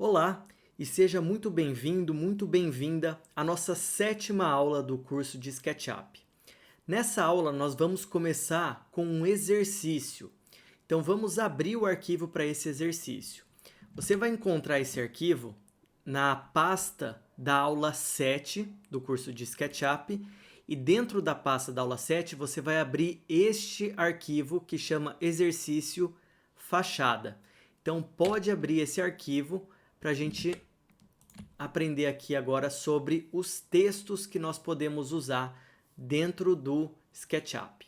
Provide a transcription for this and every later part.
Olá e seja muito bem-vindo, muito bem-vinda à nossa 7ª aula do curso de SketchUp. Nessa aula nós vamos começar com um exercício. Então vamos abrir o arquivo para esse exercício. Você vai encontrar esse arquivo na pasta da aula 7 do curso de SketchUp e dentro da pasta da aula 7 você vai abrir este arquivo que chama exercício fachada. Então pode abrir esse arquivo para a gente aprender aqui agora sobre os textos que nós podemos usar dentro do SketchUp.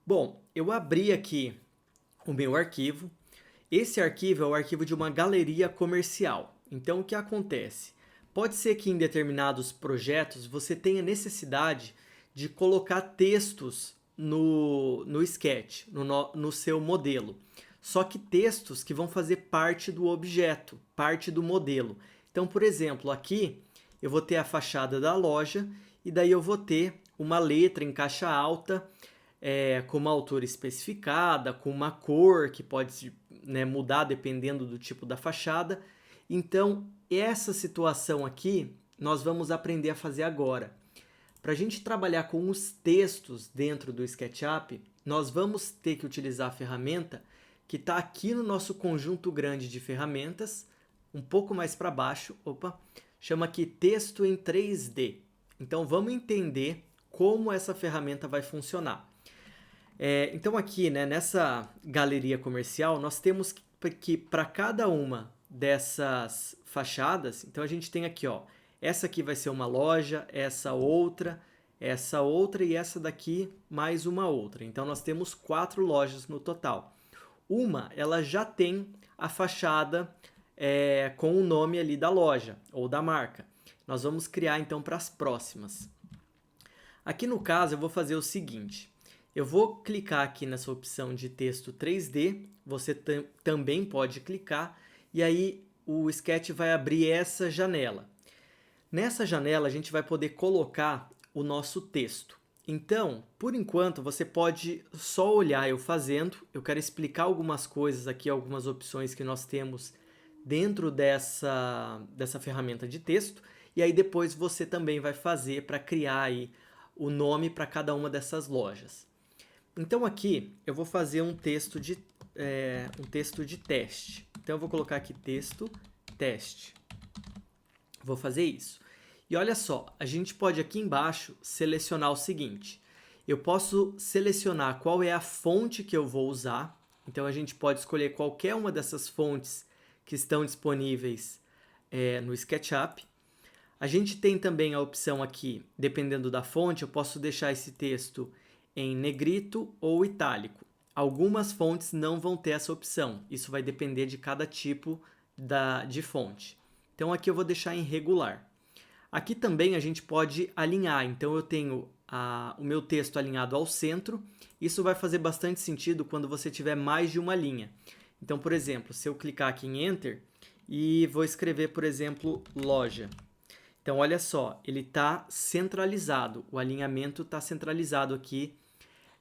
Bom, eu abri aqui o meu arquivo. Esse arquivo é o arquivo de uma galeria comercial. Então, o que acontece? Pode ser que em determinados projetos você tenha necessidade de colocar textos no sketch, no seu modelo. Só que textos que vão fazer parte do objeto, parte do modelo. Então, por exemplo, aqui eu vou ter a fachada da loja e daí eu vou ter uma letra em caixa alta, com uma altura especificada, com uma cor que pode mudar dependendo do tipo da fachada. Então, essa situação aqui nós vamos aprender a fazer agora. Para a gente trabalhar com os textos dentro do SketchUp, nós vamos ter que utilizar a ferramenta que está aqui no nosso conjunto grande de ferramentas, um pouco mais para baixo, chama aqui Texto em 3D. Então, vamos entender como essa ferramenta vai funcionar. Então, aqui, nessa galeria comercial, nós temos que para cada uma dessas fachadas, então a gente tem aqui, essa aqui vai ser uma loja, essa outra e essa daqui mais uma outra. Então, nós temos 4 lojas no total. Ela já tem a fachada com o nome ali da loja ou da marca. Nós vamos criar então para as próximas. Aqui no caso eu vou fazer o seguinte, eu vou clicar aqui nessa opção de texto 3D, você também pode clicar e aí o Sketch vai abrir essa janela. Nessa janela a gente vai poder colocar o nosso texto. Então, por enquanto, você pode só olhar eu fazendo. Eu quero explicar algumas coisas aqui, algumas opções que nós temos dentro dessa ferramenta de texto. E aí depois você também vai fazer para criar aí o nome para cada uma dessas lojas. Então aqui eu vou fazer um texto de teste. Então eu vou colocar aqui texto teste. Vou fazer isso. E olha só, a gente pode aqui embaixo selecionar o seguinte. Eu posso selecionar qual é a fonte que eu vou usar. Então, a gente pode escolher qualquer uma dessas fontes que estão disponíveis no SketchUp. A gente tem também a opção aqui, dependendo da fonte, eu posso deixar esse texto em negrito ou itálico. Algumas fontes não vão ter essa opção. Isso vai depender de cada tipo de fonte. Então, aqui eu vou deixar em regular. Aqui também a gente pode alinhar, então eu tenho o meu texto alinhado ao centro. Isso vai fazer bastante sentido quando você tiver mais de uma linha. Então, por exemplo, se eu clicar aqui em Enter e vou escrever, por exemplo, loja. Então, olha só, ele está centralizado, o alinhamento está centralizado aqui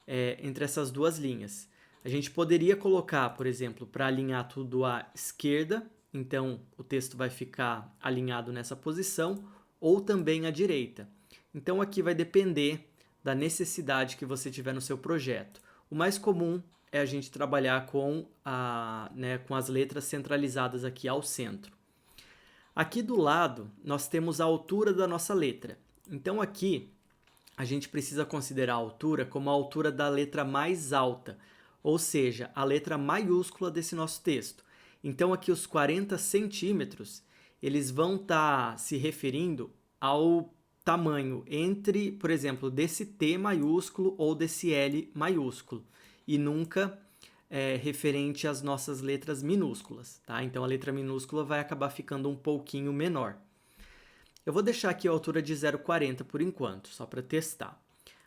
entre essas duas linhas. A gente poderia colocar, por exemplo, para alinhar tudo à esquerda, então o texto vai ficar alinhado nessa posição, ou também à direita. Então aqui vai depender da necessidade que você tiver no seu projeto. O mais comum é a gente trabalhar com as letras centralizadas aqui ao centro. Aqui do lado nós temos a altura da nossa letra. Então aqui a gente precisa considerar a altura como a altura da letra mais alta, ou seja, a letra maiúscula desse nosso texto. Então aqui os 40 centímetros eles vão estar se referindo ao tamanho entre, por exemplo, desse T maiúsculo ou desse L maiúsculo, e nunca referente às nossas letras minúsculas, tá? Então a letra minúscula vai acabar ficando um pouquinho menor. Eu vou deixar aqui a altura de 0,40 por enquanto, só para testar.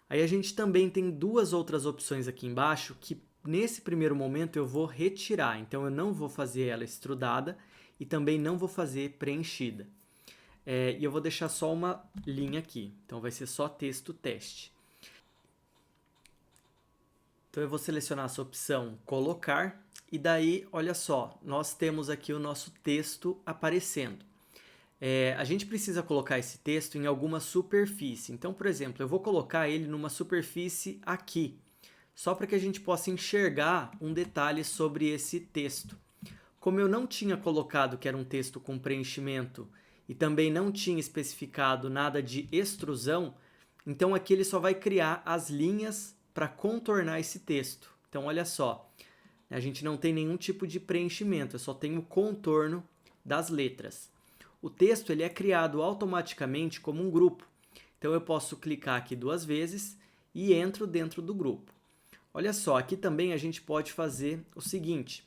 Aí a gente também tem duas outras opções aqui embaixo que nesse primeiro momento eu vou retirar, então eu não vou fazer ela extrudada e também não vou fazer preenchida. E eu vou deixar só uma linha aqui, então vai ser só texto teste. Então eu vou selecionar essa opção colocar e daí, olha só, nós temos aqui o nosso texto aparecendo. A gente precisa colocar esse texto em alguma superfície. Então, por exemplo, eu vou colocar ele numa superfície aqui, só para que a gente possa enxergar um detalhe sobre esse texto. Como eu não tinha colocado que era um texto com preenchimento e também não tinha especificado nada de extrusão, então aqui ele só vai criar as linhas para contornar esse texto. Então, olha só, a gente não tem nenhum tipo de preenchimento, eu só tenho o contorno das letras. O texto ele é criado automaticamente como um grupo. Então, eu posso clicar aqui 2 vezes e entro dentro do grupo. Olha só, aqui também a gente pode fazer o seguinte.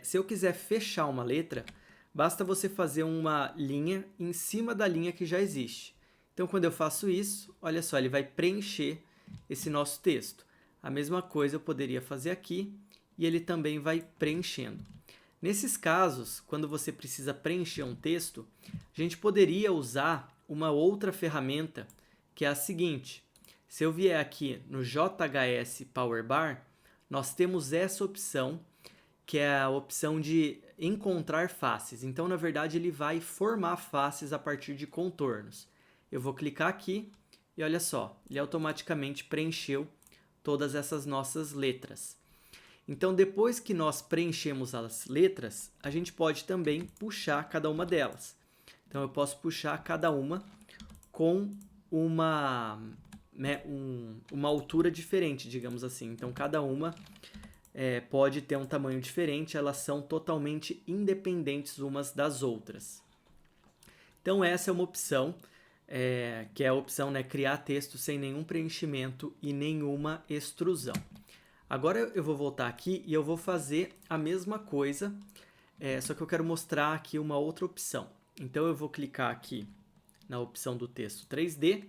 Se eu quiser fechar uma letra, basta você fazer uma linha em cima da linha que já existe. Então, quando eu faço isso, olha só, ele vai preencher esse nosso texto. A mesma coisa eu poderia fazer aqui e ele também vai preenchendo. Nesses casos, quando você precisa preencher um texto, a gente poderia usar uma outra ferramenta, que é a seguinte. Se eu vier aqui no JHS Power Bar, nós temos essa opção, que é a opção de encontrar faces. Então, na verdade, ele vai formar faces a partir de contornos. Eu vou clicar aqui e olha só, ele automaticamente preencheu todas essas nossas letras. Então, depois que nós preenchemos as letras, a gente pode também puxar cada uma delas. Então, eu posso puxar cada uma com uma altura diferente, digamos assim. Então, cada uma pode ter um tamanho diferente, elas são totalmente independentes umas das outras. Então, essa é uma opção, que é a opção, criar texto sem nenhum preenchimento e nenhuma extrusão. Agora eu vou voltar aqui e eu vou fazer a mesma coisa, só que eu quero mostrar aqui uma outra opção. Então, eu vou clicar aqui na opção do texto 3D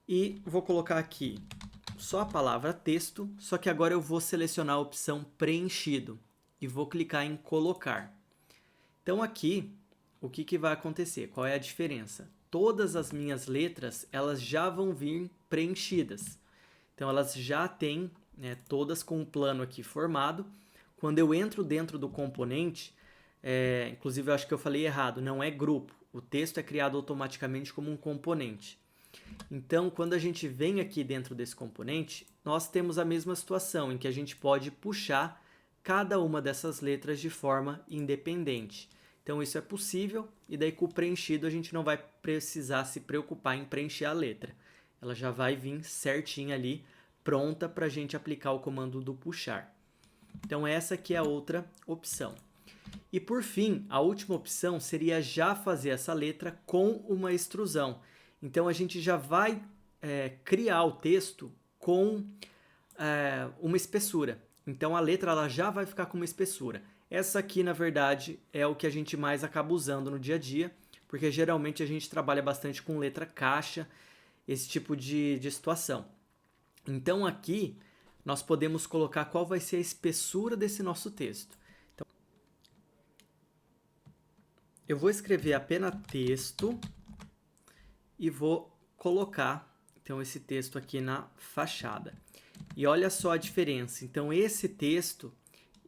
e vou colocar aqui só a palavra texto, só que agora eu vou selecionar a opção preenchido e vou clicar em colocar. Então, aqui, o que vai acontecer? Qual é a diferença? Todas as minhas letras, elas já vão vir preenchidas. Então, elas já têm todas com um plano aqui formado. Quando eu entro dentro do componente, inclusive eu acho que eu falei errado, não é grupo. O texto é criado automaticamente como um componente. Então, quando a gente vem aqui dentro desse componente, nós temos a mesma situação, em que a gente pode puxar cada uma dessas letras de forma independente. Então, isso é possível, e daí com o preenchido a gente não vai precisar se preocupar em preencher a letra. Ela já vai vir certinha ali, pronta para a gente aplicar o comando do puxar. Então, essa aqui é a outra opção. E por fim, a última opção seria já fazer essa letra com uma extrusão. Então, a gente já vai criar o texto com uma espessura. Então, a letra ela já vai ficar com uma espessura. Essa aqui, na verdade, é o que a gente mais acaba usando no dia a dia, porque geralmente a gente trabalha bastante com letra caixa, esse tipo de situação. Então, aqui, nós podemos colocar qual vai ser a espessura desse nosso texto. Então, eu vou escrever apenas texto e vou colocar, então, esse texto aqui na fachada. E olha só a diferença. Então, esse texto,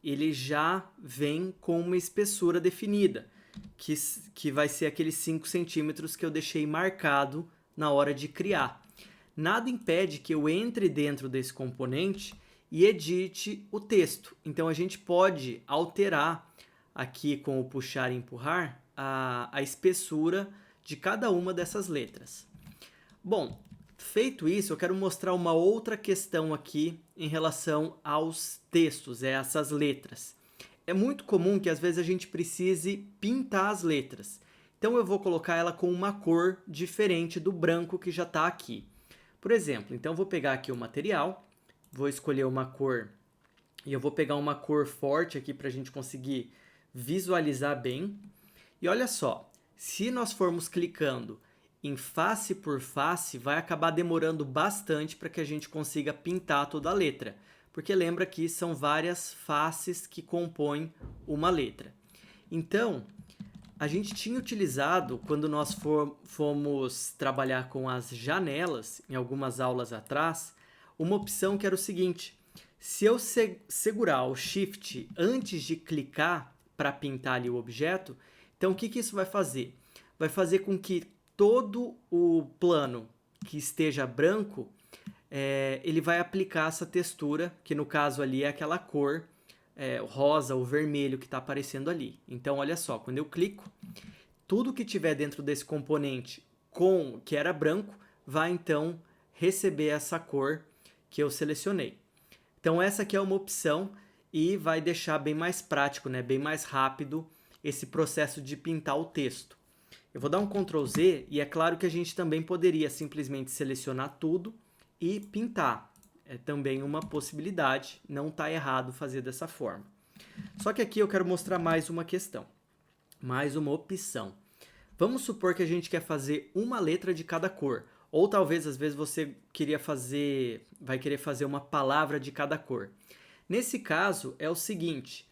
ele já vem com uma espessura definida, que vai ser aqueles 5 centímetros que eu deixei marcado na hora de criar. Nada impede que eu entre dentro desse componente e edite o texto. Então, a gente pode alterar aqui com o puxar e empurrar a espessura de cada uma dessas letras. Bom, feito isso, eu quero mostrar uma outra questão aqui em relação aos textos, essas letras. É muito comum que às vezes a gente precise pintar as letras. Então, eu vou colocar ela com uma cor diferente do branco que já está aqui. Por exemplo, então eu vou pegar aqui o material, vou escolher uma cor e eu vou pegar uma cor forte aqui para a gente conseguir visualizar bem. E olha só, se nós formos clicando em face por face, vai acabar demorando bastante para que a gente consiga pintar toda a letra. Porque lembra que são várias faces que compõem uma letra. Então, a gente tinha utilizado, quando nós fomos trabalhar com as janelas, em algumas aulas atrás, uma opção que era o seguinte. Se eu segurar o Shift antes de clicar para pintar ali o objeto, então o que isso vai fazer? Vai fazer com que todo o plano que esteja branco, ele vai aplicar essa textura, que no caso ali é aquela cor rosa ou vermelho que está aparecendo ali. Então, olha só, quando eu clico, tudo que tiver dentro desse componente que era branco, vai então receber essa cor que eu selecionei. Então essa aqui é uma opção e vai deixar bem mais prático, né? Bem mais rápido esse processo de pintar o texto. Eu vou dar um Ctrl Z e é claro que a gente também poderia simplesmente selecionar tudo e pintar. É também uma possibilidade, não está errado fazer dessa forma. Só que aqui eu quero mostrar mais uma questão, mais uma opção. Vamos supor que a gente quer fazer uma letra de cada cor. Ou talvez, às vezes, você vai querer fazer uma palavra de cada cor. Nesse caso, é o seguinte,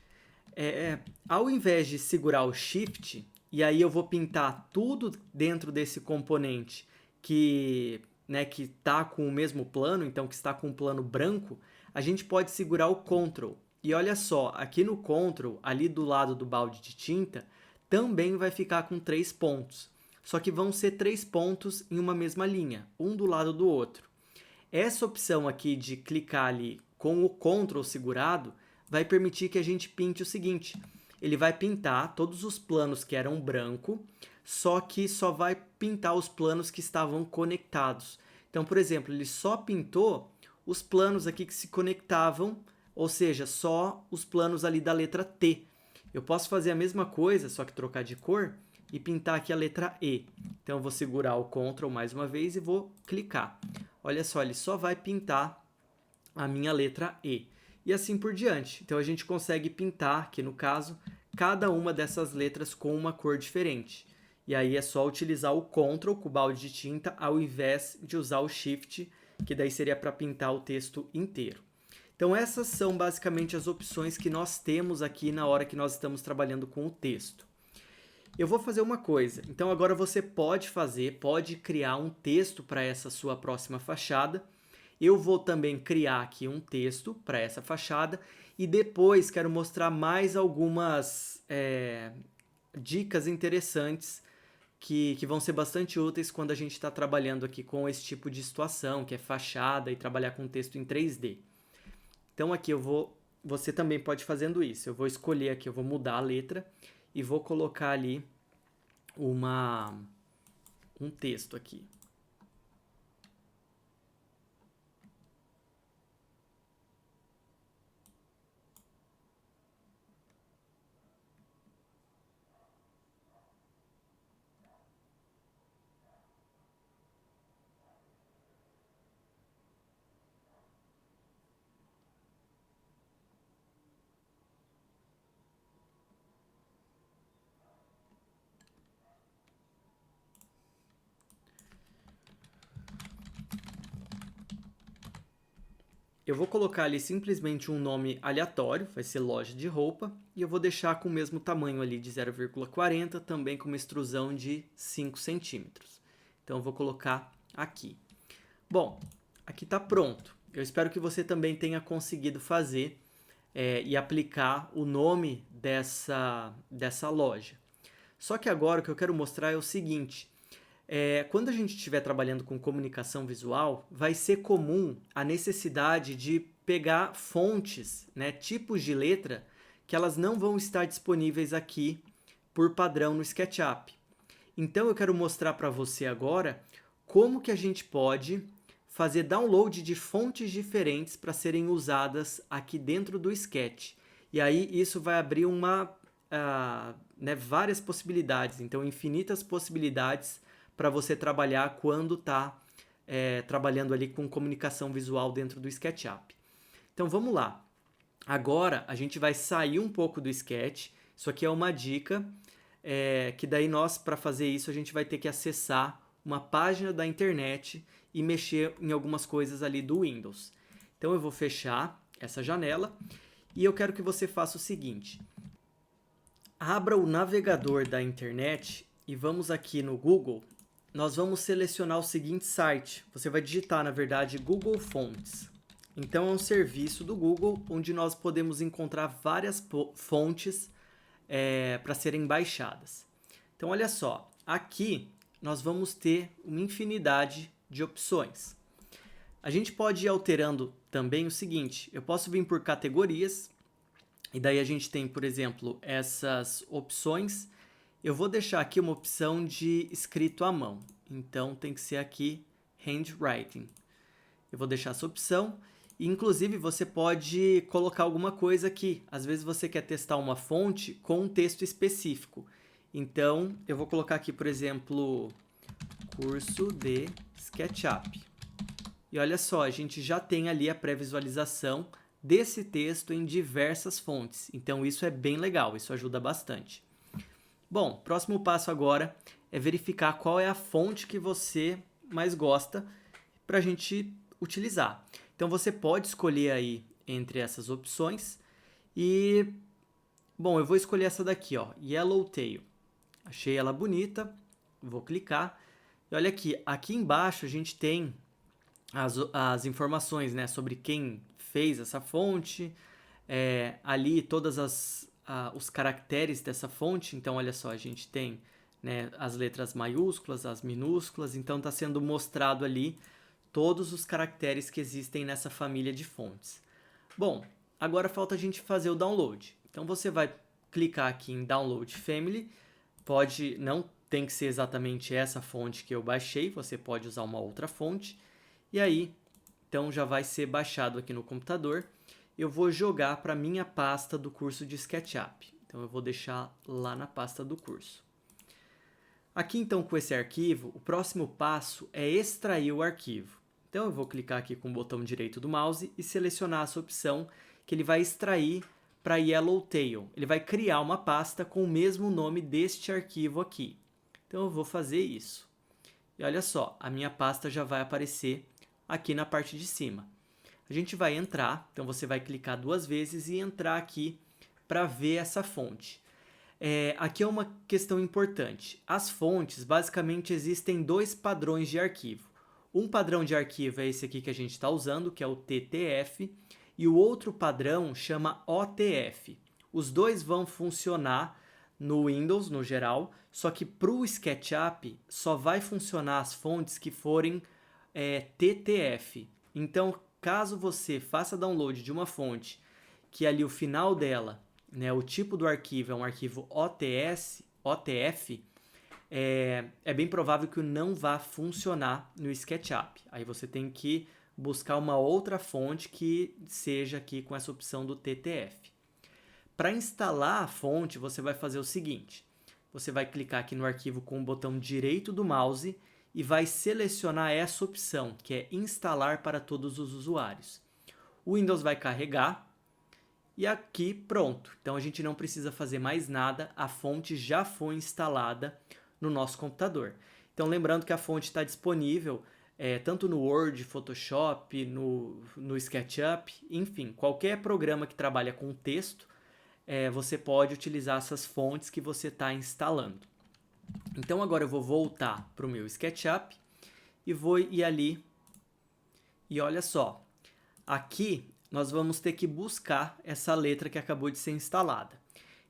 ao invés de segurar o Shift, e aí eu vou pintar tudo dentro desse componente que está com o mesmo plano, então que está com um plano branco, a gente pode segurar o Ctrl. E olha só, aqui no Ctrl, ali do lado do balde de tinta, também vai ficar com 3 pontos. Só que vão ser 3 pontos em uma mesma linha, um do lado do outro. Essa opção aqui de clicar ali com o Ctrl segurado vai permitir que a gente pinte o seguinte. Ele vai pintar todos os planos que eram branco, só que só vai pintar os planos que estavam conectados. Então, por exemplo, ele só pintou os planos aqui que se conectavam, ou seja, só os planos ali da letra T. Eu posso fazer a mesma coisa, só que trocar de cor, e pintar aqui a letra E. Então, eu vou segurar o Ctrl mais uma vez e vou clicar. Olha só, ele só vai pintar a minha letra E. E assim por diante. Então, a gente consegue pintar, aqui no caso, cada uma dessas letras com uma cor diferente. E aí é só utilizar o Ctrl com o balde de tinta, ao invés de usar o Shift, que daí seria para pintar o texto inteiro. Então, essas são basicamente as opções que nós temos aqui na hora que nós estamos trabalhando com o texto. Eu vou fazer uma coisa. Então, agora você pode criar um texto para essa sua próxima fachada. Eu vou também criar aqui um texto para essa fachada e depois quero mostrar mais algumas dicas interessantes que vão ser bastante úteis quando a gente está trabalhando aqui com esse tipo de situação, que é fachada e trabalhar com texto em 3D. Então aqui você também pode fazendo isso. Eu vou escolher aqui, eu vou mudar a letra e vou colocar ali um texto aqui. Eu vou colocar ali simplesmente um nome aleatório, vai ser loja de roupa, e eu vou deixar com o mesmo tamanho ali de 0,40, também com uma extrusão de 5 centímetros. Então eu vou colocar aqui. Bom, aqui está pronto. Eu espero que você também tenha conseguido fazer e aplicar o nome dessa loja. Só que agora o que eu quero mostrar é o seguinte. Quando a gente estiver trabalhando com comunicação visual, vai ser comum a necessidade de pegar fontes, né, tipos de letra, que elas não vão estar disponíveis aqui por padrão no SketchUp. Então eu quero mostrar para você agora como que a gente pode fazer download de fontes diferentes para serem usadas aqui dentro do Sketch. E aí isso vai abrir várias possibilidades, então infinitas possibilidades para você trabalhar quando está trabalhando ali com comunicação visual dentro do SketchUp. Então vamos lá. Agora a gente vai sair um pouco do Sketch. Isso aqui é uma dica que daí nós, para fazer isso, a gente vai ter que acessar uma página da internet e mexer em algumas coisas ali do Windows. Então eu vou fechar essa janela e eu quero que você faça o seguinte. Abra o navegador da internet e vamos aqui no Google. Nós vamos selecionar o seguinte site. Você vai digitar, na verdade, Google Fonts. Então, é um serviço do Google onde nós podemos encontrar várias fontes para serem baixadas. Então, olha só, aqui nós vamos ter uma infinidade de opções. A gente pode ir alterando também o seguinte, eu posso vir por categorias, e daí a gente tem, por exemplo, essas opções. Eu vou deixar aqui uma opção de escrito à mão, então tem que ser aqui handwriting. Eu vou deixar essa opção. E, inclusive, você pode colocar alguma coisa aqui. Às vezes você quer testar uma fonte com um texto específico. Então, eu vou colocar aqui, por exemplo, curso de SketchUp. E olha só, a gente já tem ali a pré-visualização desse texto em diversas fontes. Então, isso é bem legal, isso ajuda bastante. Bom, próximo passo agora é verificar qual é a fonte que você mais gosta para a gente utilizar. Então, você pode escolher aí entre essas opções e, bom, eu vou escolher essa daqui, ó, Yellowtail. Achei ela bonita, vou clicar. E olha aqui embaixo a gente tem as informações, né, sobre quem fez essa fonte, ali todas os caracteres dessa fonte. Então, olha só, a gente tem, né, as letras maiúsculas, as minúsculas, então está sendo mostrado ali todos os caracteres que existem nessa família de fontes. Bom, agora falta a gente fazer o download. Então você vai clicar aqui em Download Family, não tem que ser exatamente essa fonte que eu baixei, você pode usar uma outra fonte, e aí, então já vai ser baixado aqui no computador. Eu vou jogar para a minha pasta do curso de SketchUp. Então eu vou deixar lá na pasta do curso. Aqui então com esse arquivo, o próximo passo é extrair o arquivo. Então eu vou clicar aqui com o botão direito do mouse e selecionar essa opção que ele vai extrair para Yellowtail. Ele vai criar uma pasta com o mesmo nome deste arquivo aqui. Então eu vou fazer isso. E olha só, a minha pasta já vai aparecer aqui na parte de cima. A gente vai entrar, então você vai clicar 2 vezes e entrar aqui para ver essa fonte. Aqui é uma questão importante. As fontes, basicamente, existem 2 padrões de arquivo. Um padrão de arquivo é esse aqui que a gente está usando, que é o TTF, e o outro padrão chama OTF. Os dois vão funcionar no Windows, no geral, só que para o SketchUp só vai funcionar as fontes que forem TTF. Então, caso você faça download de uma fonte que ali o final dela, né, o tipo do arquivo é um arquivo OTF, é bem provável que não vá funcionar no SketchUp. Aí você tem que buscar uma outra fonte que seja aqui com essa opção do TTF. Para instalar a fonte, você vai fazer o seguinte. Você vai clicar aqui no arquivo com o botão direito do mouse e vai selecionar essa opção, que é instalar para todos os usuários. O Windows vai carregar e aqui pronto. Então a gente não precisa fazer mais nada, a fonte já foi instalada no nosso computador. Então lembrando que a fonte está disponível tanto no Word, Photoshop, no SketchUp, enfim, qualquer programa que trabalha com texto, você pode utilizar essas fontes que você está instalando. Então agora eu vou voltar para o meu SketchUp e vou ir ali e olha só, aqui nós vamos ter que buscar essa letra que acabou de ser instalada.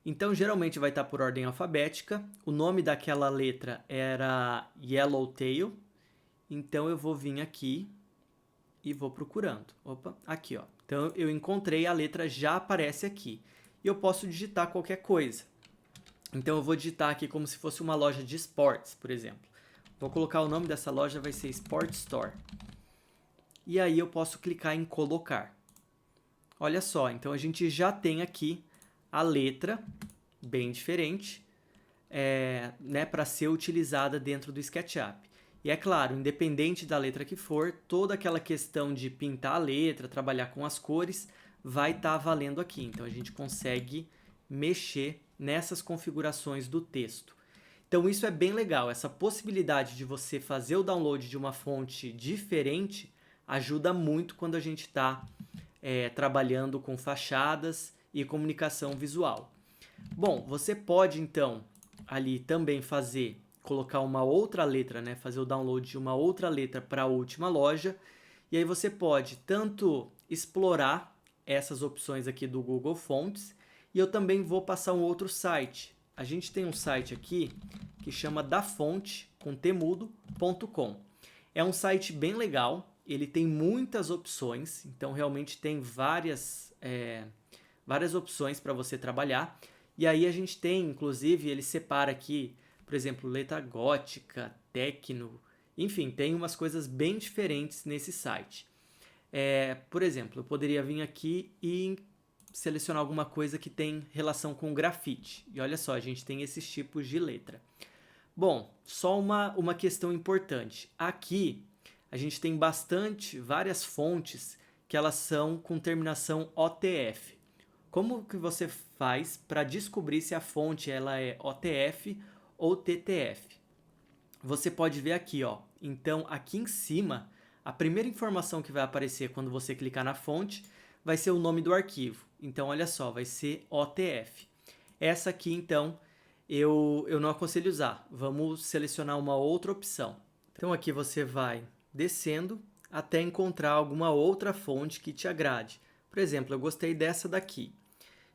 Então geralmente vai estar por ordem alfabética, o nome daquela letra era Yellowtail, então eu vou vir aqui e vou procurando. Opa, aqui ó. Então eu encontrei, a letra já aparece aqui. E eu posso digitar qualquer coisa. Então eu vou digitar aqui como se fosse uma loja de esportes, por exemplo. Vou colocar o nome dessa loja, vai ser Sport Store. E aí eu posso clicar em colocar. Olha só, então a gente já tem aqui a letra, bem diferente, né, para ser utilizada dentro do SketchUp. E é claro, independente da letra que for, toda aquela questão de pintar a letra, trabalhar com as cores, vai estar valendo aqui. Então a gente consegue mexer nessas configurações do texto. Então isso é bem legal, essa possibilidade de você fazer o download de uma fonte diferente ajuda muito quando a gente está trabalhando com fachadas e comunicação visual. Bom, você pode então ali também colocar uma outra letra, né, fazer o download de uma outra letra para a última loja, e aí você pode tanto explorar essas opções aqui do Google Fontes e eu também vou passar um outro site. A gente tem um site aqui que chama dafonte.com. É um site bem legal, ele tem muitas opções, então realmente tem várias opções para você trabalhar. E aí a gente tem, inclusive, ele separa aqui, por exemplo, letra gótica, techno, enfim, tem umas coisas bem diferentes nesse site. Por exemplo, eu poderia vir aqui e selecionar alguma coisa que tem relação com grafite. E olha só, a gente tem esses tipos de letra. Bom, só uma questão importante. Aqui a gente tem várias fontes que elas são com terminação OTF. Como que você faz para descobrir se a fonte ela é OTF ou TTF? Você pode ver aqui, ó. Então, aqui em cima, a primeira informação que vai aparecer quando você clicar na fonte vai ser o nome do arquivo. Então, olha só, vai ser OTF. Essa aqui, então, eu não aconselho usar. Vamos selecionar uma outra opção. Então, aqui você vai descendo até encontrar alguma outra fonte que te agrade. Por exemplo, eu gostei dessa daqui.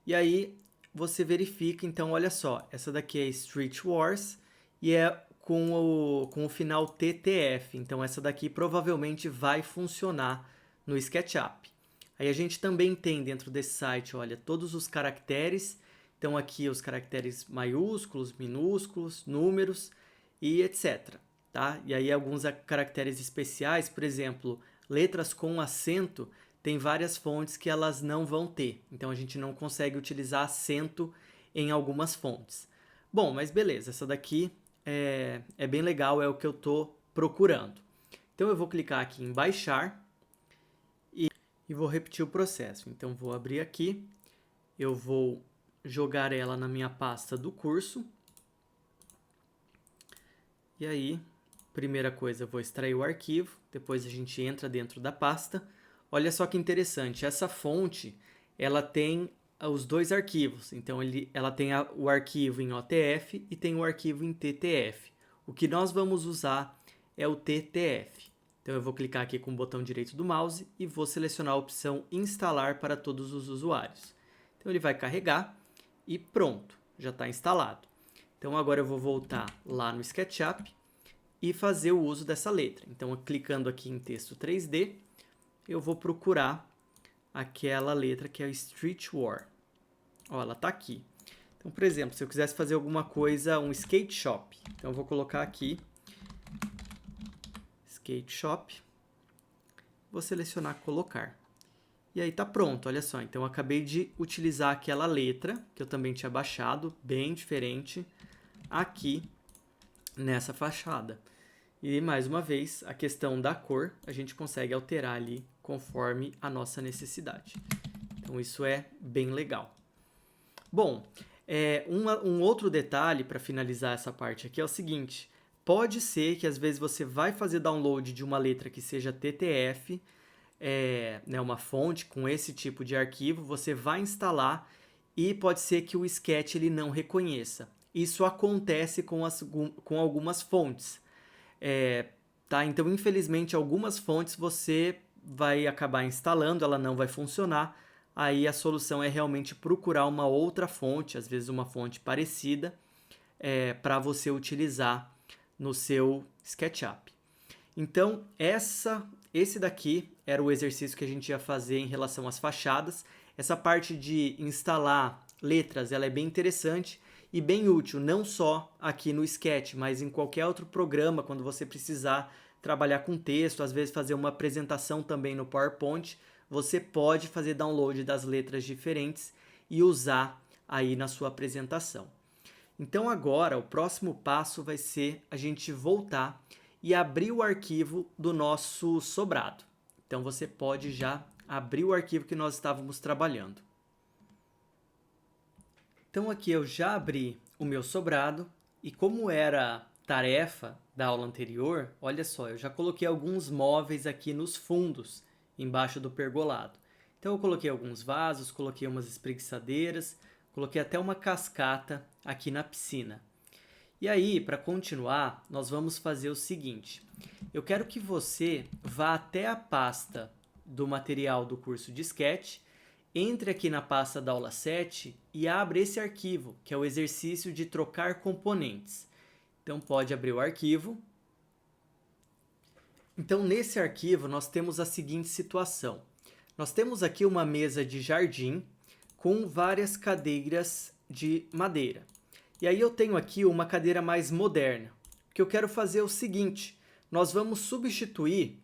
E aí, você verifica, então, olha só, essa daqui é Street Wars e é com o final TTF. Então, essa daqui provavelmente vai funcionar no SketchUp. Aí a gente também tem dentro desse site, olha, todos os caracteres. Então, aqui os caracteres maiúsculos, minúsculos, números e etc. Tá? E aí alguns caracteres especiais, por exemplo, letras com acento, tem várias fontes que elas não vão ter. Então, a gente não consegue utilizar acento em algumas fontes. Bom, mas beleza, essa daqui é bem legal, é o que eu estou procurando. Então, eu vou clicar aqui em baixar e vou repetir o processo. Então, vou abrir aqui, eu vou jogar ela na minha pasta do curso. E aí, primeira coisa, eu vou extrair o arquivo, depois a gente entra dentro da pasta. Olha só que interessante, essa fonte, ela tem os dois arquivos. Então, ela tem o arquivo em OTF e tem o arquivo em TTF. O que nós vamos usar é o TTF. Então, eu vou clicar aqui com o botão direito do mouse e vou selecionar a opção Instalar para todos os usuários. Então, ele vai carregar e pronto, já está instalado. Então, agora eu vou voltar lá no SketchUp e fazer o uso dessa letra. Então, clicando aqui em texto 3D, eu vou procurar aquela letra que é o Street War. Ó, ela está aqui. Então, por exemplo, se eu quisesse fazer alguma coisa, um skate shop. Então, eu vou colocar aqui skate shop. Vou selecionar colocar. E aí tá pronto, olha só. Então, eu acabei de utilizar aquela letra, que eu também tinha baixado, bem diferente, aqui nessa fachada. E, mais uma vez, a questão da cor, a gente consegue alterar ali conforme a nossa necessidade. Então, isso é bem legal. Bom, um outro detalhe para finalizar essa parte aqui é o seguinte. Pode ser que, às vezes, você vai fazer download de uma letra que seja TTF, uma fonte com esse tipo de arquivo, você vai instalar e pode ser que o Sketch ele não reconheça. Isso acontece com algumas fontes. Tá? Então, infelizmente, algumas fontes você vai acabar instalando, ela não vai funcionar. Aí a solução é realmente procurar uma outra fonte, às vezes uma fonte parecida, para você utilizar no seu SketchUp. Então, esse daqui era o exercício que a gente ia fazer em relação às fachadas. Essa parte de instalar letras, ela é bem interessante e bem útil, não só aqui no Sketch, mas em qualquer outro programa, quando você precisar trabalhar com texto, às vezes fazer uma apresentação também no PowerPoint, você pode fazer download das letras diferentes e usar aí na sua apresentação. Então agora, o próximo passo vai ser a gente voltar e abrir o arquivo do nosso sobrado. Então você pode já abrir o arquivo que nós estávamos trabalhando. Então aqui eu já abri o meu sobrado e como era tarefa da aula anterior, olha só, eu já coloquei alguns móveis aqui nos fundos, embaixo do pergolado. Então eu coloquei alguns vasos, coloquei umas espreguiçadeiras, coloquei até uma cascata aqui na piscina. E aí, para continuar, nós vamos fazer o seguinte. Eu quero que você vá até a pasta do material do curso de Sketch, entre aqui na pasta da aula 7 e abre esse arquivo, que é o exercício de trocar componentes. Então, pode abrir o arquivo. Então, nesse arquivo, nós temos a seguinte situação. Nós temos aqui uma mesa de jardim com várias cadeiras de madeira. E aí eu tenho aqui uma cadeira mais moderna. O que eu quero fazer é o seguinte, nós vamos substituir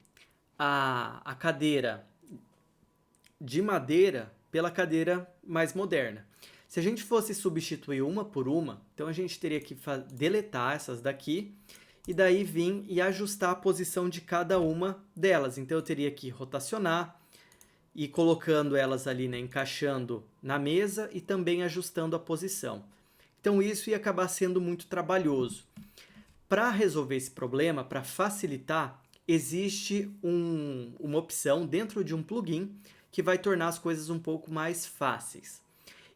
a cadeira de madeira pela cadeira mais moderna. Se a gente fosse substituir uma por uma, então a gente teria que deletar essas daqui e daí vir e ajustar a posição de cada uma delas. Então eu teria que rotacionar e colocando elas ali, né, encaixando na mesa e também ajustando a posição. Então isso ia acabar sendo muito trabalhoso. Para resolver esse problema, para facilitar, existe uma opção dentro de um plugin que vai tornar as coisas um pouco mais fáceis.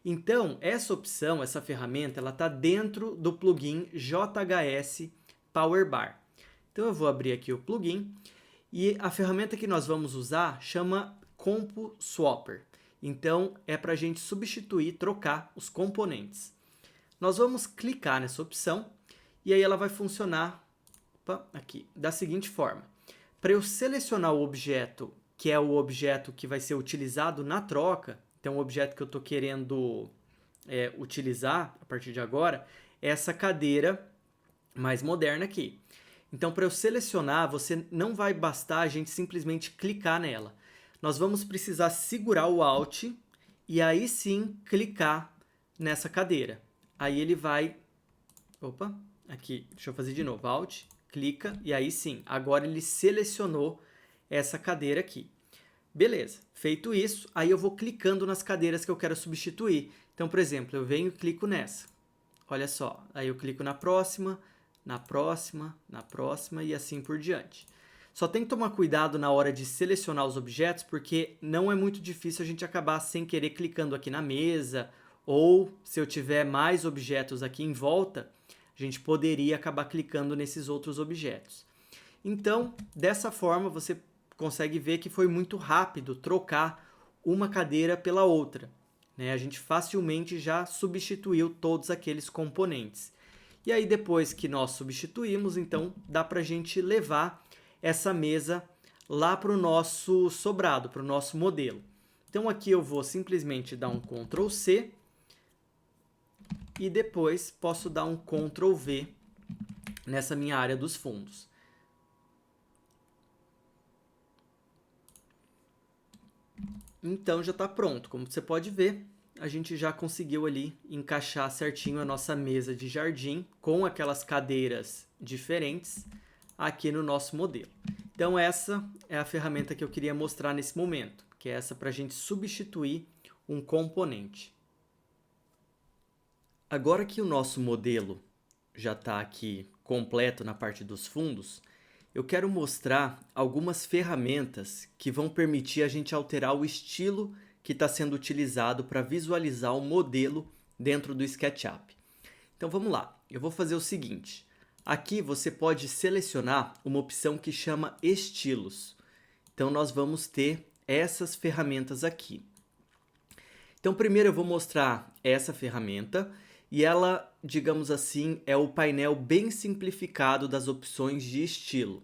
Então, essa opção, essa ferramenta, ela está dentro do plugin JHS Powerbar. Então, eu vou abrir aqui o plugin e a ferramenta que nós vamos usar chama Compo Swapper. Então, é para a gente substituir, trocar os componentes. Nós vamos clicar nessa opção e aí ela vai funcionar aqui da seguinte forma. Para eu selecionar o objeto, que é o objeto que vai ser utilizado na troca, então o objeto que eu estou querendo utilizar a partir de agora, é essa cadeira mais moderna aqui. Então, para eu selecionar, não vai bastar a gente simplesmente clicar nela. Nós vamos precisar segurar o Alt e aí sim clicar nessa cadeira. Aí ele vai... Opa, aqui, deixa eu fazer de novo. Alt, clica e aí sim, agora ele selecionou essa cadeira aqui. Beleza, feito isso, aí eu vou clicando nas cadeiras que eu quero substituir. Então, por exemplo, eu venho e clico nessa. Olha só, aí eu clico na próxima, na próxima, na próxima e assim por diante. Só tem que tomar cuidado na hora de selecionar os objetos, porque não é muito difícil a gente acabar sem querer clicando aqui na mesa, ou se eu tiver mais objetos aqui em volta, a gente poderia acabar clicando nesses outros objetos. Então, dessa forma, você consegue ver que foi muito rápido trocar uma cadeira pela outra, né? A gente facilmente já substituiu todos aqueles componentes. E aí, depois que nós substituímos, então, dá para a gente levar essa mesa lá para o nosso sobrado, para o nosso modelo. Então, aqui eu vou simplesmente dar um Ctrl C e depois posso dar um Ctrl V nessa minha área dos fundos. Então já está pronto. Como você pode ver, a gente já conseguiu ali encaixar certinho a nossa mesa de jardim com aquelas cadeiras diferentes aqui no nosso modelo. Então essa é a ferramenta que eu queria mostrar nesse momento, que é essa para a gente substituir um componente. Agora que o nosso modelo já está aqui completo na parte dos fundos, eu quero mostrar algumas ferramentas que vão permitir a gente alterar o estilo que está sendo utilizado para visualizar o modelo dentro do SketchUp. Então vamos lá, eu vou fazer o seguinte. Aqui você pode selecionar uma opção que chama Estilos. Então nós vamos ter essas ferramentas aqui. Então primeiro eu vou mostrar essa ferramenta e ela, digamos assim, é o painel bem simplificado das opções de estilo.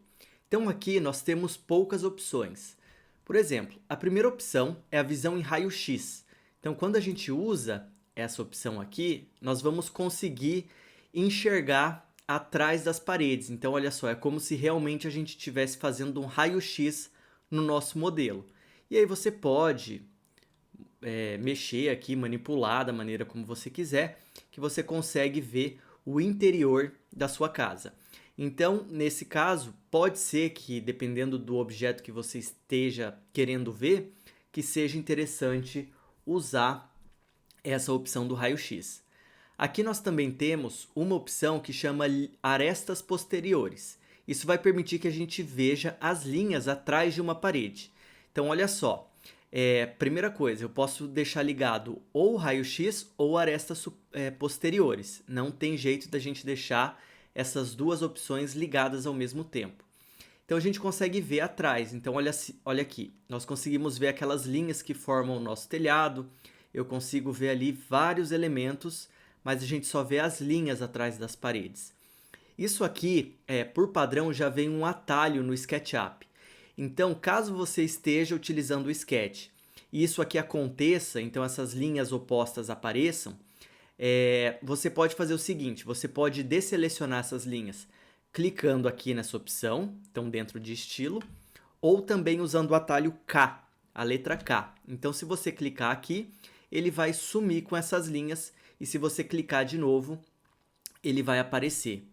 Então aqui nós temos poucas opções. Por exemplo, a primeira opção é a visão em raio-x. Então quando a gente usa essa opção aqui, nós vamos conseguir enxergar atrás das paredes. Então olha só, é como se realmente a gente estivesse fazendo um raio-x no nosso modelo. E aí você pode mexer aqui, manipular da maneira como você quiser, que você consegue ver o interior da sua casa. Então, nesse caso, pode ser que, dependendo do objeto que você esteja querendo ver, que seja interessante usar essa opção do raio-x. Aqui nós também temos uma opção que chama arestas posteriores. Isso vai permitir que a gente veja as linhas atrás de uma parede. Então, olha só. Primeira coisa, eu posso deixar ligado ou raio-x ou arestas posteriores. Não tem jeito da gente deixar essas duas opções ligadas ao mesmo tempo. Então a gente consegue ver atrás. Então olha aqui, nós conseguimos ver aquelas linhas que formam o nosso telhado. Eu consigo ver ali vários elementos, mas a gente só vê as linhas atrás das paredes. Isso aqui, por padrão, já vem um atalho no SketchUp. Então, caso você esteja utilizando o Sketch e isso aqui aconteça, então essas linhas opostas apareçam, você pode fazer o seguinte, você pode desselecionar essas linhas clicando aqui nessa opção, então dentro de estilo, ou também usando o atalho K, a letra K. Então, se você clicar aqui, ele vai sumir com essas linhas e se você clicar de novo, ele vai aparecer.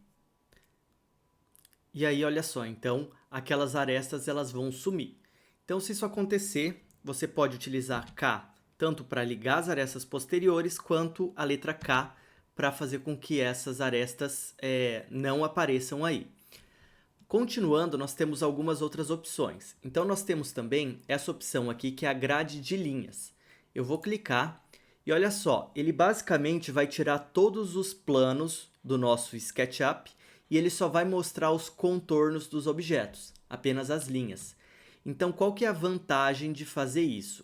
E aí, olha só, então aquelas arestas elas vão sumir. Então, se isso acontecer, você pode utilizar K tanto para ligar as arestas posteriores, quanto a letra K para fazer com que essas arestas não apareçam aí. Continuando, nós temos algumas outras opções. Então, nós temos também essa opção aqui, que é a grade de linhas. Eu vou clicar e olha só, ele basicamente vai tirar todos os planos do nosso SketchUp e ele só vai mostrar os contornos dos objetos, apenas as linhas. Então, qual que é a vantagem de fazer isso?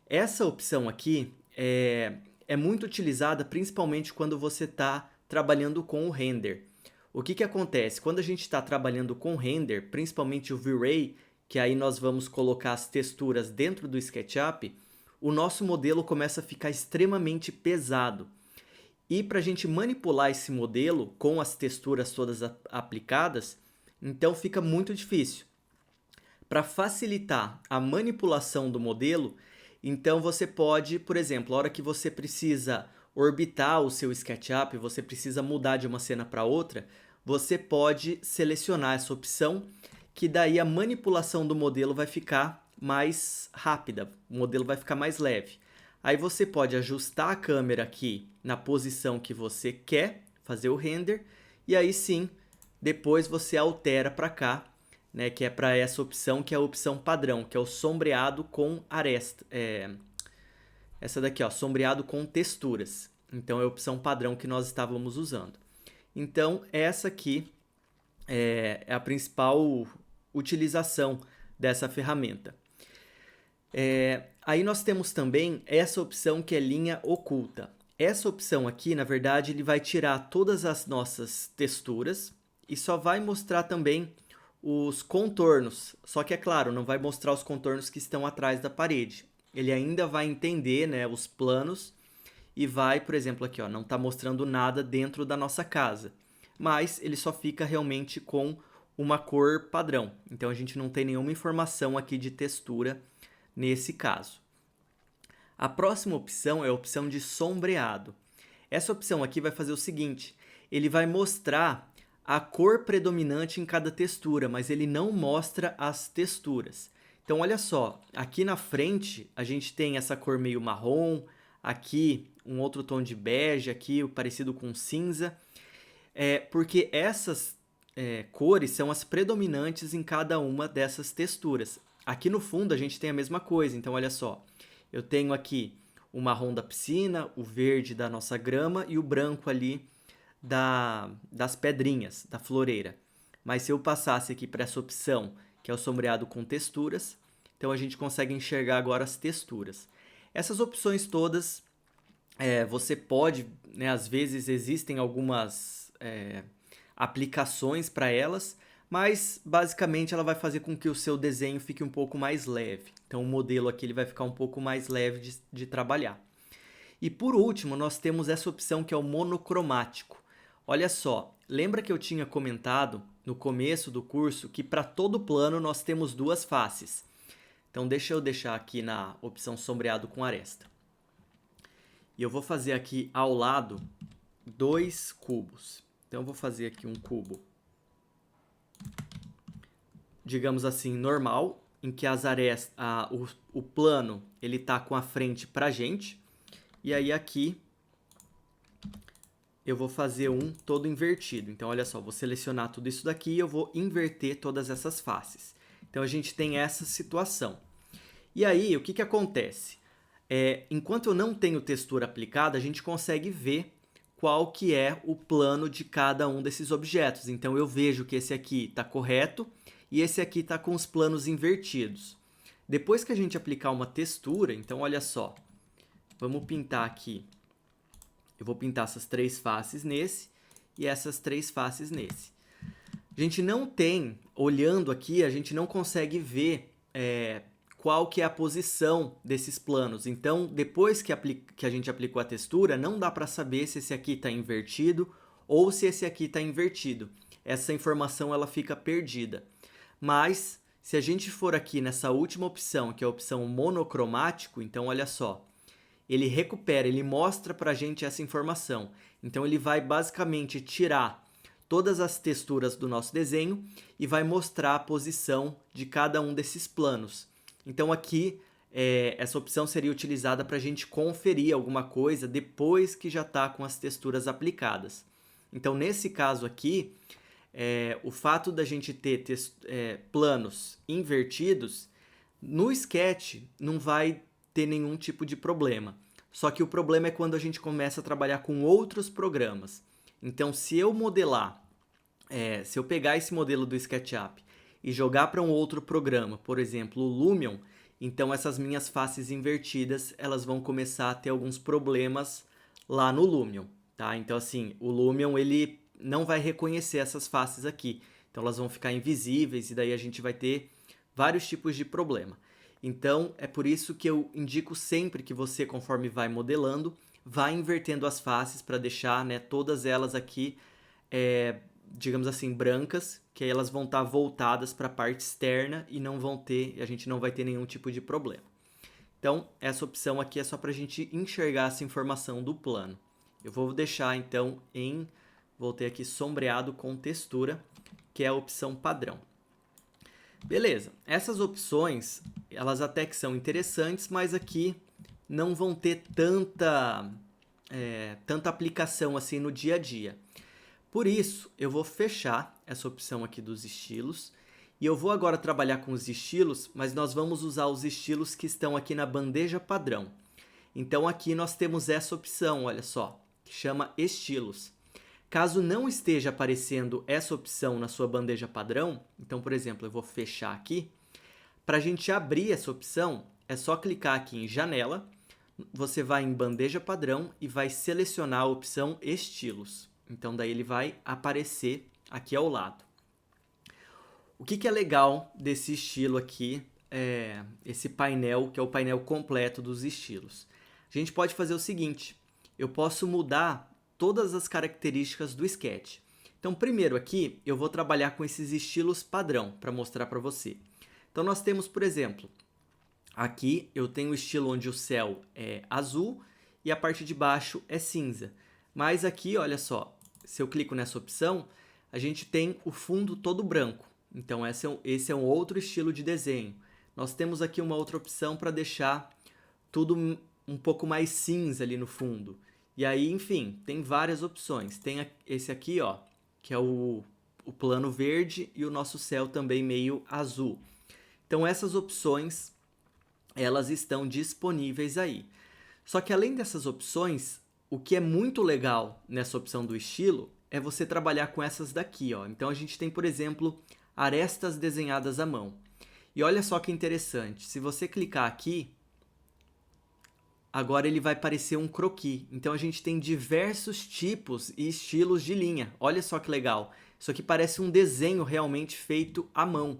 Essa opção aqui é muito utilizada principalmente quando você está trabalhando com o render. O que acontece? Quando a gente está trabalhando com render, principalmente o V-Ray, que aí nós vamos colocar as texturas dentro do SketchUp, o nosso modelo começa a ficar extremamente pesado. E para a gente manipular esse modelo com as texturas todas aplicadas, então fica muito difícil. Para facilitar a manipulação do modelo, então você pode, por exemplo, a hora que você precisa orbitar o seu SketchUp, você precisa mudar de uma cena para outra, você pode selecionar essa opção, que daí a manipulação do modelo vai ficar mais rápida, o modelo vai ficar mais leve. Aí você pode ajustar a câmera aqui na posição que você quer fazer o render, e aí sim, depois você altera para cá, né, que é para essa opção, que é a opção padrão, que é o sombreado com aresta. Essa daqui, ó, sombreado com texturas. Então é a opção padrão que nós estávamos usando. Então essa aqui é a principal utilização dessa ferramenta. Aí nós temos também essa opção que é linha oculta. Essa opção aqui, na verdade, ele vai tirar todas as nossas texturas e só vai mostrar também os contornos. Só que, é claro, não vai mostrar os contornos que estão atrás da parede. Ele ainda vai entender, né, os planos e vai, por exemplo, aqui, ó, não está mostrando nada dentro da nossa casa. Mas ele só fica realmente com uma cor padrão. Então a gente não tem nenhuma informação aqui de textura nesse caso. A próxima opção é a opção de sombreado. Essa opção aqui vai fazer o seguinte, ele vai mostrar a cor predominante em cada textura, mas ele não mostra as texturas. Então olha só, aqui na frente a gente tem essa cor meio marrom, aqui um outro tom de bege, aqui o parecido com cinza, porque essas cores são as predominantes em cada uma dessas texturas. Aqui no fundo a gente tem a mesma coisa, então olha só, eu tenho aqui o marrom da piscina, o verde da nossa grama e o branco ali das pedrinhas, da floreira. Mas se eu passasse aqui para essa opção, que é o sombreado com texturas, então a gente consegue enxergar agora as texturas. Essas opções todas, você pode, né, às vezes existem algumas aplicações para elas, mas basicamente ela vai fazer com que o seu desenho fique um pouco mais leve. Então o modelo aqui ele vai ficar um pouco mais leve de trabalhar. E por último, nós temos essa opção que é o monocromático. Olha só, lembra que eu tinha comentado no começo do curso que para todo plano nós temos duas faces. Então deixa eu deixar aqui na opção sombreado com aresta. E eu vou fazer aqui ao lado 2 cubos. Então eu vou fazer aqui um cubo, digamos assim, normal, em que as arestas, o plano ele tá com a frente para a gente. E aí aqui eu vou fazer um todo invertido. Então olha só, vou selecionar tudo isso daqui e eu vou inverter todas essas faces. Então a gente tem essa situação. E aí o que acontece? Enquanto eu não tenho textura aplicada, a gente consegue ver qual que é o plano de cada um desses objetos. Então eu vejo que esse aqui está correto e esse aqui está com os planos invertidos. Depois que a gente aplicar uma textura, então olha só, vamos pintar aqui. Eu vou pintar essas 3 faces nesse e essas 3 faces nesse. A gente não tem, olhando aqui, a gente não consegue ver qual que é a posição desses planos. Então, depois que a gente aplicou a textura, não dá para saber se esse aqui está invertido ou se esse aqui está invertido. Essa informação ela fica perdida. Mas, se a gente for aqui nessa última opção, que é a opção monocromático, então olha só, ele recupera, ele mostra para a gente essa informação. Então, ele vai basicamente tirar todas as texturas do nosso desenho e vai mostrar a posição de cada um desses planos. Então aqui, essa opção seria utilizada para a gente conferir alguma coisa depois que já está com as texturas aplicadas. Então nesse caso aqui, o fato da gente ter planos invertidos, no Sketch não vai ter nenhum tipo de problema. Só que o problema é quando a gente começa a trabalhar com outros programas. Então, se eu modelar, se eu pegar esse modelo do SketchUp e jogar para um outro programa, por exemplo, o Lumion, então essas minhas faces invertidas, elas vão começar a ter alguns problemas lá no Lumion, tá? Então, assim, o Lumion, ele não vai reconhecer essas faces aqui. Então, elas vão ficar invisíveis e daí a gente vai ter vários tipos de problema. Então, é por isso que eu indico sempre que você, conforme vai modelando, vai invertendo as faces para deixar, né, todas elas aqui, digamos assim, brancas, que aí elas vão estar voltadas para a parte externa e a gente não vai ter nenhum tipo de problema. Então, essa opção aqui é só para a gente enxergar essa informação do plano. Eu vou deixar, então, voltei aqui, sombreado com textura, que é a opção padrão. Beleza, essas opções, elas até que são interessantes, mas aqui não vão ter tanta aplicação assim no dia a dia. Por isso, eu vou fechar essa opção aqui dos estilos e eu vou agora trabalhar com os estilos, mas nós vamos usar os estilos que estão aqui na bandeja padrão. Então aqui nós temos essa opção, olha só, que chama estilos. Caso não esteja aparecendo essa opção na sua bandeja padrão, então, por exemplo, eu vou fechar aqui. Para a gente abrir essa opção, é só clicar aqui em janela, você vai em bandeja padrão e vai selecionar a opção estilos. Então, daí ele vai aparecer aqui ao lado. O que é legal desse estilo aqui, esse painel, que é o painel completo dos estilos? A gente pode fazer o seguinte, eu posso mudar todas as características do Sketch. Então, primeiro aqui, eu vou trabalhar com esses estilos padrão para mostrar para você. Então, nós temos, por exemplo, aqui eu tenho o estilo onde o céu é azul e a parte de baixo é cinza. Mas aqui, olha só, se eu clico nessa opção, a gente tem o fundo todo branco. Então, esse é um outro estilo de desenho. Nós temos aqui uma outra opção para deixar tudo um pouco mais cinza ali no fundo. E aí, enfim, tem várias opções. Tem esse aqui, ó, que é o plano verde e o nosso céu também meio azul. Então, essas opções, elas estão disponíveis aí. Só que além dessas opções, o que é muito legal nessa opção do estilo é você trabalhar com essas daqui, ó. Então, a gente tem, por exemplo, arestas desenhadas à mão. E olha só que interessante, se você clicar aqui, agora ele vai parecer um croquis. Então a gente tem diversos tipos e estilos de linha. Olha só que legal. Isso aqui parece um desenho realmente feito à mão.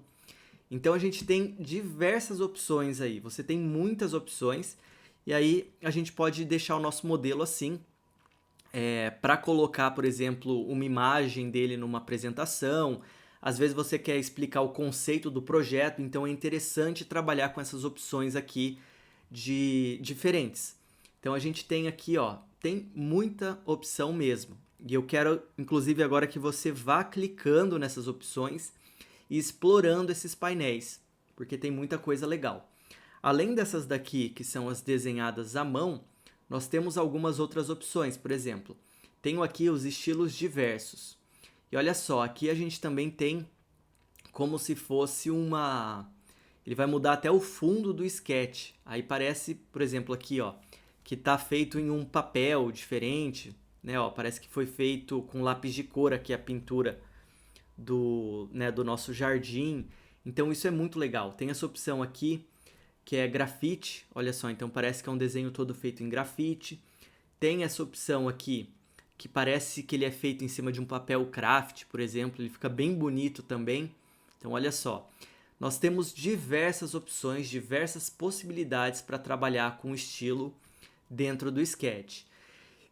Então a gente tem diversas opções aí. Você tem muitas opções. E aí a gente pode deixar o nosso modelo assim. Para colocar, por exemplo, uma imagem dele numa apresentação. Às vezes você quer explicar o conceito do projeto. Então é interessante trabalhar com essas opções aqui diferentes. Então a gente tem aqui, ó, tem muita opção mesmo. E eu quero, inclusive, agora que você vá clicando nessas opções e explorando esses painéis, porque tem muita coisa legal. Além dessas daqui, que são as desenhadas à mão, nós temos algumas outras opções. Por exemplo, tenho aqui os estilos diversos. E olha só, aqui a gente também tem como se fosse ele vai mudar até o fundo do sketch. Aí parece, por exemplo, aqui, ó, que está feito em um papel diferente, né? Ó, parece que foi feito com lápis de cor aqui a pintura do nosso jardim. Então isso é muito legal. Tem essa opção aqui que é grafite, olha só, então parece que é um desenho todo feito em grafite. Tem essa opção aqui que parece que ele é feito em cima de um papel craft, por exemplo, ele fica bem bonito também. Então olha só, nós temos diversas opções, diversas possibilidades para trabalhar com estilo dentro do Sketch.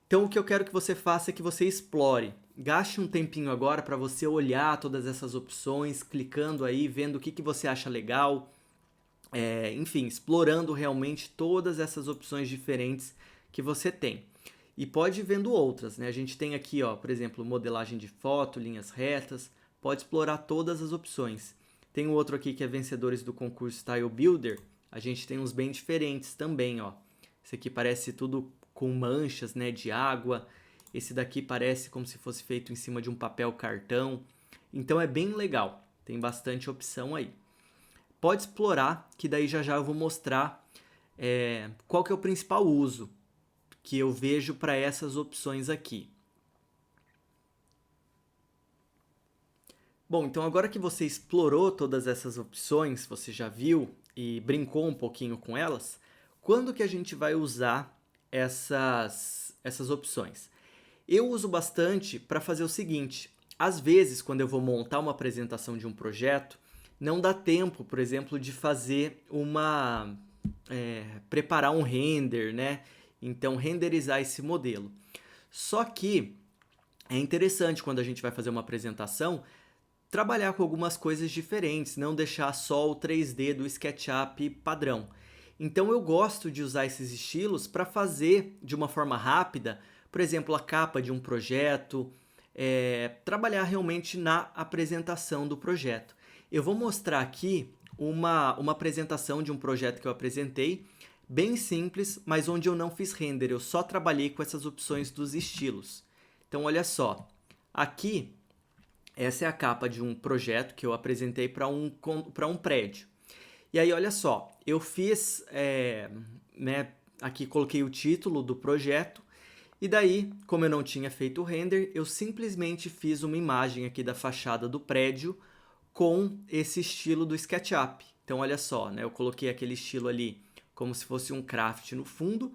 Então o que eu quero que você faça é que você explore. Gaste um tempinho agora para você olhar todas essas opções, clicando aí, vendo o que você acha legal. Enfim, explorando realmente todas essas opções diferentes que você tem. E pode ir vendo outras, né? A gente tem aqui, ó, por exemplo, modelagem de foto, linhas retas. Pode explorar todas as opções. Tem um outro aqui que é vencedores do concurso Style Builder. A gente tem uns bem diferentes também, ó. Esse aqui parece tudo com manchas, né, de água. Esse daqui parece como se fosse feito em cima de um papel cartão. Então é bem legal. Tem bastante opção aí. Pode explorar, que daí já eu vou mostrar qual que é o principal uso que eu vejo para essas opções aqui. Bom, então agora que você explorou todas essas opções, você já viu e brincou um pouquinho com elas, quando que a gente vai usar essas opções? Eu uso bastante para fazer o seguinte, às vezes quando eu vou montar uma apresentação de um projeto, não dá tempo, por exemplo, de fazer preparar um render, né? Então, renderizar esse modelo. Só que é interessante quando a gente vai fazer uma apresentação, trabalhar com algumas coisas diferentes, não deixar só o 3D do SketchUp padrão. Então, eu gosto de usar esses estilos para fazer de uma forma rápida, por exemplo, a capa de um projeto, trabalhar realmente na apresentação do projeto. Eu vou mostrar aqui uma apresentação de um projeto que eu apresentei, bem simples, mas onde eu não fiz render, eu só trabalhei com essas opções dos estilos. Então olha só, aqui essa é a capa de um projeto que eu apresentei para um prédio. E aí olha só, eu fiz, aqui coloquei o título do projeto, e daí, como eu não tinha feito o render, eu simplesmente fiz uma imagem aqui da fachada do prédio com esse estilo do SketchUp. Então olha só, né? Eu coloquei aquele estilo ali como se fosse um craft no fundo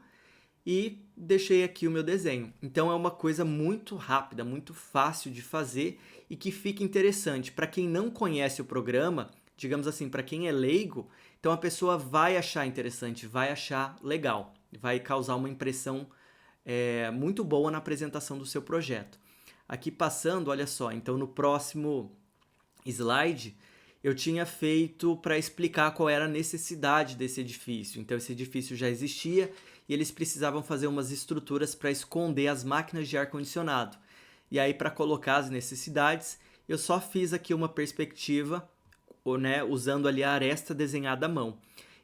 e deixei aqui o meu desenho. Então é uma coisa muito rápida, muito fácil de fazer e que fica interessante. Para quem não conhece o programa, digamos assim, para quem é leigo, então a pessoa vai achar interessante, vai achar legal, vai causar uma impressão muito boa na apresentação do seu projeto. Aqui passando, olha só, então no próximo slide, eu tinha feito para explicar qual era a necessidade desse edifício. Então, esse edifício já existia e eles precisavam fazer umas estruturas para esconder as máquinas de ar-condicionado. E aí, para colocar as necessidades, eu só fiz aqui uma perspectiva, né, usando ali a aresta desenhada à mão.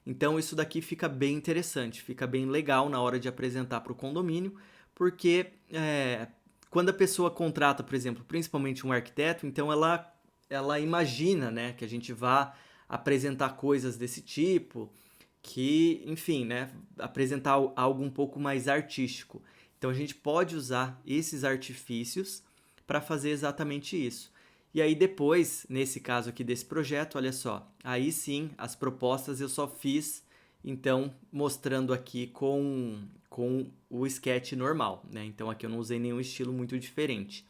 Então, isso daqui fica bem interessante, fica bem legal na hora de apresentar para o condomínio, porque quando a pessoa contrata, por exemplo, principalmente um arquiteto, então ela imagina, né, que a gente vá apresentar coisas desse tipo, que, enfim, né, apresentar algo um pouco mais artístico. Então a gente pode usar esses artifícios para fazer exatamente isso. E aí depois, nesse caso aqui desse projeto, olha só, aí sim, as propostas eu só fiz, então, mostrando aqui com o sketch normal, né? Então aqui eu não usei nenhum estilo muito diferente.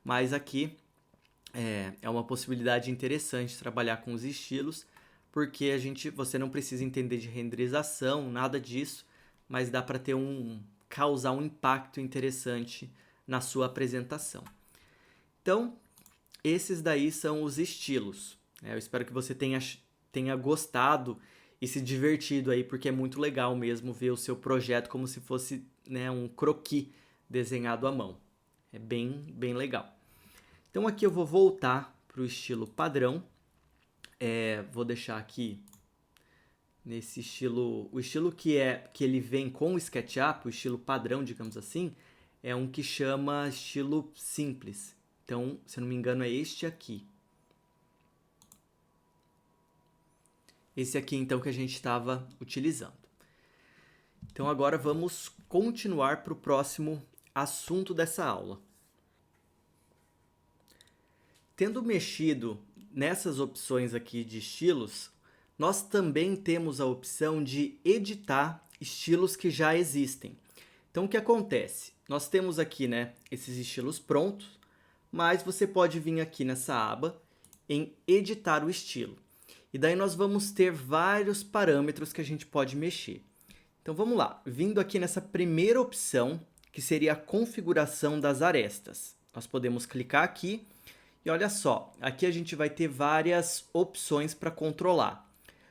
Mas aqui é uma possibilidade interessante trabalhar com os estilos, porque você não precisa entender de renderização, nada disso, mas dá para causar um impacto interessante na sua apresentação. Então, esses daí são os estilos. Eu espero que você tenha gostado e se divertido aí, porque é muito legal mesmo ver o seu projeto como se fosse, né, um croquis desenhado à mão. É bem, bem legal. Então aqui eu vou voltar para o estilo padrão. Vou deixar aqui nesse estilo, o estilo que ele vem com o SketchUp, o estilo padrão, digamos assim, é um que chama estilo simples. Então, se eu não me engano, é este aqui. Esse aqui, então, que a gente estava utilizando. Então, agora vamos continuar para o próximo assunto dessa aula. Tendo mexido nessas opções aqui de estilos, nós também temos a opção de editar estilos que já existem. Então, o que acontece? Nós temos aqui, né, esses estilos prontos, mas você pode vir aqui nessa aba em editar o estilo. E daí nós vamos ter vários parâmetros que a gente pode mexer. Então vamos lá, vindo aqui nessa primeira opção, que seria a configuração das arestas. Nós podemos clicar aqui e olha só, aqui a gente vai ter várias opções para controlar.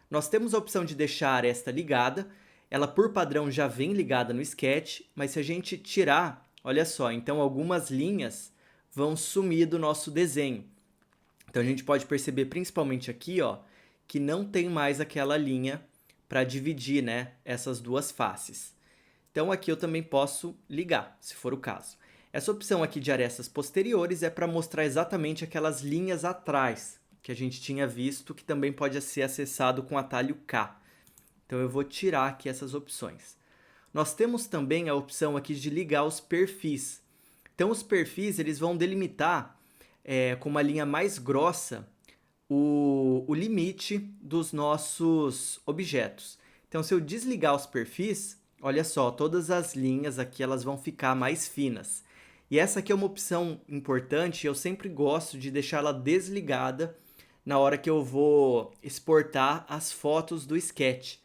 Nós temos a opção de deixar a aresta ligada, ela por padrão já vem ligada no Sketch, mas se a gente tirar, olha só, então algumas linhas vão sumir do nosso desenho. Então a gente pode perceber principalmente aqui, ó, que não tem mais aquela linha para dividir, né, essas duas faces. Então aqui eu também posso ligar, se for o caso. Essa opção aqui de arestas posteriores é para mostrar exatamente aquelas linhas atrás que a gente tinha visto, que também pode ser acessado com o atalho K. Então eu vou tirar aqui essas opções. Nós temos também a opção aqui de ligar os perfis. Então os perfis eles vão delimitar com uma linha mais grossa o limite dos nossos objetos. Então, se eu desligar os perfis, olha só, todas as linhas aqui elas vão ficar mais finas. E essa aqui é uma opção importante, eu sempre gosto de deixá-la desligada na hora que eu vou exportar as fotos do Sketch,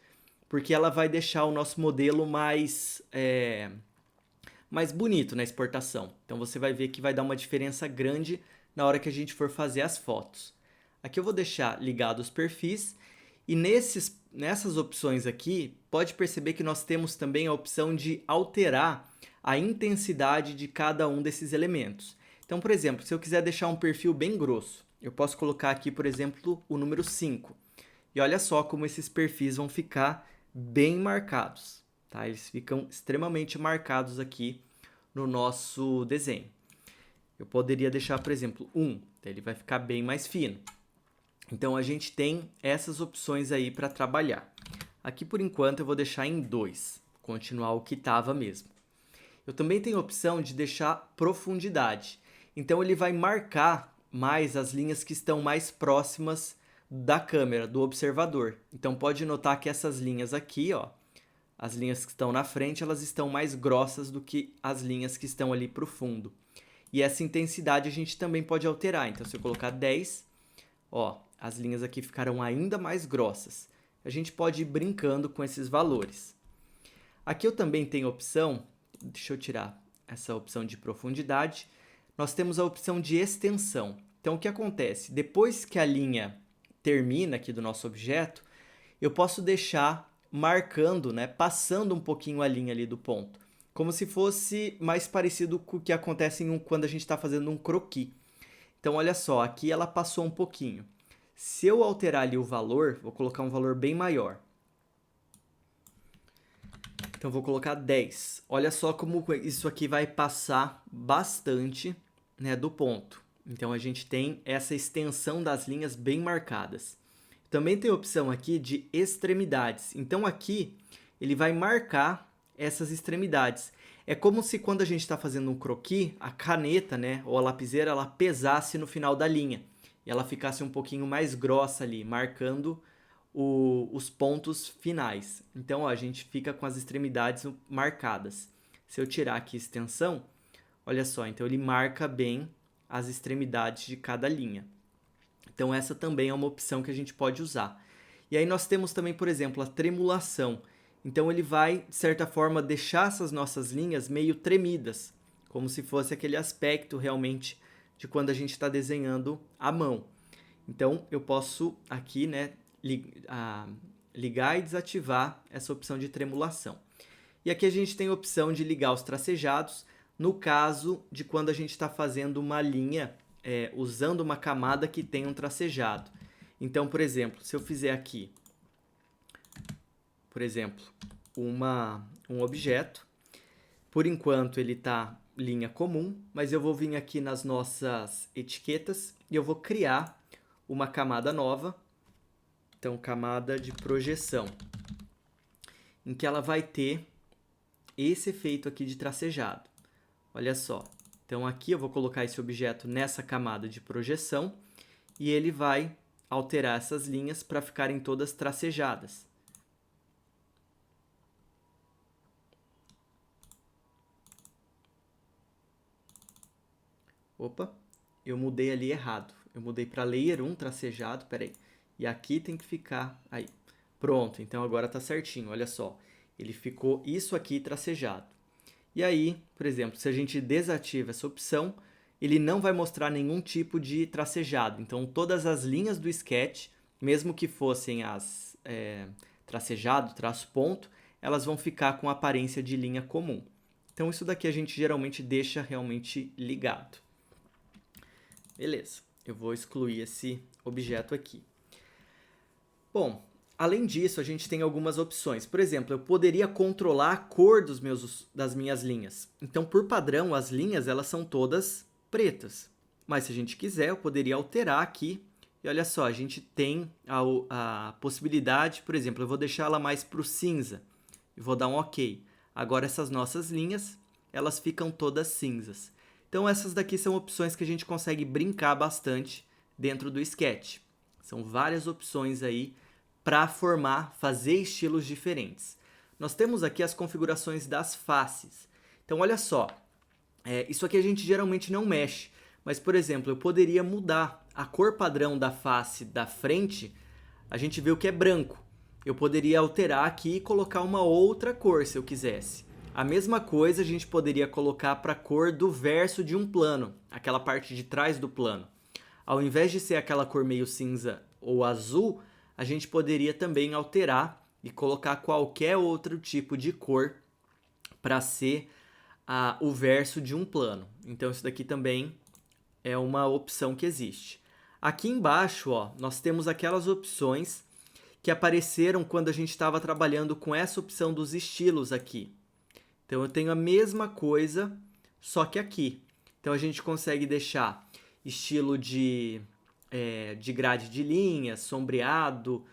porque ela vai deixar o nosso modelo mais bonito na exportação. Então, você vai ver que vai dar uma diferença grande na hora que a gente for fazer as fotos. Aqui eu vou deixar ligado os perfis e nessas opções aqui, pode perceber que nós temos também a opção de alterar a intensidade de cada um desses elementos. Então, por exemplo, se eu quiser deixar um perfil bem grosso, eu posso colocar aqui, por exemplo, o número 5. E olha só como esses perfis vão ficar bem marcados, tá? Eles ficam extremamente marcados aqui no nosso desenho. Eu poderia deixar, por exemplo, 1, ele vai ficar bem mais fino. Então, a gente tem essas opções aí para trabalhar. Aqui, por enquanto, eu vou deixar em 2, continuar o que estava mesmo. Eu também tenho a opção de deixar profundidade. Então, ele vai marcar mais as linhas que estão mais próximas da câmera, do observador. Então, pode notar que essas linhas aqui, ó, as linhas que estão na frente, elas estão mais grossas do que as linhas que estão ali para o fundo. E essa intensidade a gente também pode alterar. Então, se eu colocar 10, ó, as linhas aqui ficarão ainda mais grossas. A gente pode ir brincando com esses valores. Aqui eu também tenho a opção, deixa eu tirar essa opção de profundidade, nós temos a opção de extensão. Então o que acontece? Depois que a linha termina aqui do nosso objeto, eu posso deixar marcando, né, passando um pouquinho a linha ali do ponto, como se fosse mais parecido com o que acontece quando a gente está fazendo um croquis. Então olha só, aqui ela passou um pouquinho. Se eu alterar ali o valor, vou colocar um valor bem maior. Então, vou colocar 10. Olha só como isso aqui vai passar bastante, né, do ponto. Então, a gente tem essa extensão das linhas bem marcadas. Também tem a opção aqui de extremidades. Então, aqui ele vai marcar essas extremidades. É como se quando a gente está fazendo um croquis, a caneta, né, ou a lapiseira, ela pesasse no final da linha. E ela ficasse um pouquinho mais grossa ali, marcando os pontos finais. Então, ó, a gente fica com as extremidades marcadas. Se eu tirar aqui a extensão, olha só, então ele marca bem as extremidades de cada linha. Então, essa também é uma opção que a gente pode usar. E aí nós temos também, por exemplo, a tremulação. Então, ele vai, de certa forma, deixar essas nossas linhas meio tremidas, como se fosse aquele aspecto realmente de quando a gente está desenhando à mão. Então, eu posso aqui, né, ligar e desativar essa opção de tremulação. E aqui a gente tem a opção de ligar os tracejados, no caso de quando a gente está fazendo uma linha usando uma camada que tem um tracejado. Então, por exemplo, se eu fizer aqui, por exemplo, um objeto, por enquanto ele está linha comum, mas eu vou vir aqui nas nossas etiquetas e eu vou criar uma camada nova, então camada de projeção, em que ela vai ter esse efeito aqui de tracejado. Olha só, Então aqui eu vou colocar esse objeto nessa camada de projeção e ele vai alterar essas linhas para ficarem todas tracejadas. Opa, eu mudei ali errado. Eu mudei para Layer 1 tracejado, peraí. E aqui tem que ficar aí. Pronto, então agora está certinho, olha só. Ele ficou isso aqui tracejado. E aí, por exemplo, se a gente desativa essa opção, ele não vai mostrar nenhum tipo de tracejado. Então, todas as linhas do sketch, mesmo que fossem as tracejado, traço ponto, elas vão ficar com a aparência de linha comum. Então, isso daqui a gente geralmente deixa realmente ligado. Beleza, eu vou excluir esse objeto aqui. Bom, além disso, a gente tem algumas opções. Por exemplo, eu poderia controlar a cor das minhas linhas. Então, por padrão, as linhas elas são todas pretas. Mas se a gente quiser, eu poderia alterar aqui. E olha só, a gente tem a possibilidade, por exemplo, eu vou deixar ela mais para o cinza. E vou dar um OK. Agora essas nossas linhas, elas ficam todas cinzas. Então essas daqui são opções que a gente consegue brincar bastante dentro do Sketch. São várias opções aí para fazer estilos diferentes. Nós temos aqui as configurações das faces. Então olha só, isso aqui a gente geralmente não mexe, mas por exemplo, eu poderia mudar a cor padrão da face da frente, a gente vê o que é branco. Eu poderia alterar aqui e colocar uma outra cor se eu quisesse. A mesma coisa a gente poderia colocar para a cor do verso de um plano, aquela parte de trás do plano. Ao invés de ser aquela cor meio cinza ou azul, a gente poderia também alterar e colocar qualquer outro tipo de cor para ser o verso de um plano. Então isso daqui também é uma opção que existe. Aqui embaixo, ó, nós temos aquelas opções que apareceram quando a gente estava trabalhando com essa opção dos estilos aqui. Então eu tenho a mesma coisa, só que aqui. Então a gente consegue deixar estilo de grade de linha, sombreado,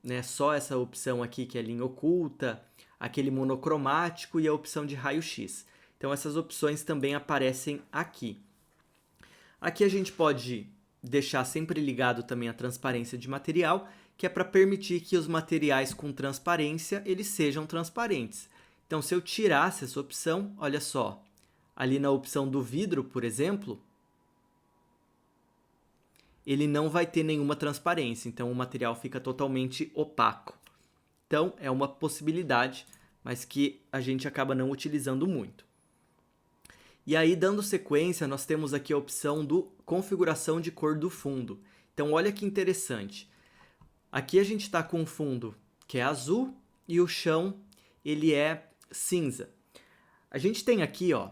né, só essa opção aqui que é linha oculta, aquele monocromático e a opção de raio-x. Então essas opções também aparecem aqui. Aqui a gente pode deixar sempre ligado também a transparência de material, que é para permitir que os materiais com transparência eles sejam transparentes. Então, se eu tirasse essa opção, olha só, ali na opção do vidro, por exemplo, ele não vai ter nenhuma transparência, então o material fica totalmente opaco. Então, é uma possibilidade, mas que a gente acaba não utilizando muito. E aí, dando sequência, nós temos aqui a opção do configuração de cor do fundo. Então, olha que interessante. Aqui a gente está com um fundo que é azul e o chão ele é cinza. A gente tem aqui, ó,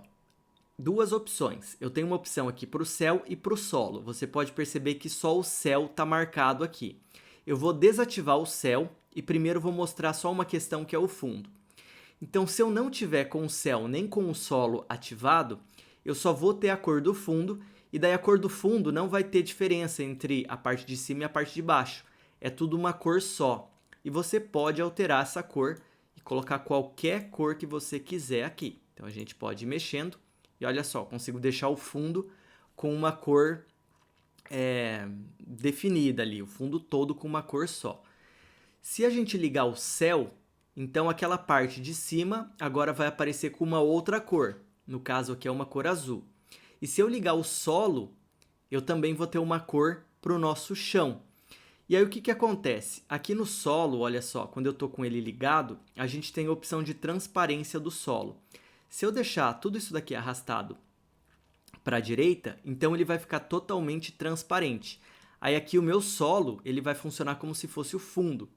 duas opções. Eu tenho uma opção aqui para o céu e para o solo. Você pode perceber que só o céu está marcado aqui. Eu vou desativar o céu e primeiro vou mostrar só uma questão que é o fundo. Então, se eu não tiver com o céu nem com o solo ativado, eu só vou ter a cor do fundo e daí a cor do fundo não vai ter diferença entre a parte de cima e a parte de baixo. É tudo uma cor só. E você pode alterar essa cor e colocar qualquer cor que você quiser aqui. Então, a gente pode ir mexendo e olha só, consigo deixar o fundo com uma cor definida ali, o fundo todo com uma cor só. Se a gente ligar o céu, então aquela parte de cima agora vai aparecer com uma outra cor, no caso aqui é uma cor azul. E se eu ligar o solo, eu também vou ter uma cor para o nosso chão. E aí o que acontece? Aqui no solo, olha só, quando eu estou com ele ligado, a gente tem a opção de transparência do solo. Se eu deixar tudo isso daqui arrastado para a direita, então ele vai ficar totalmente transparente. Aí aqui o meu solo ele vai funcionar como se fosse o fundo.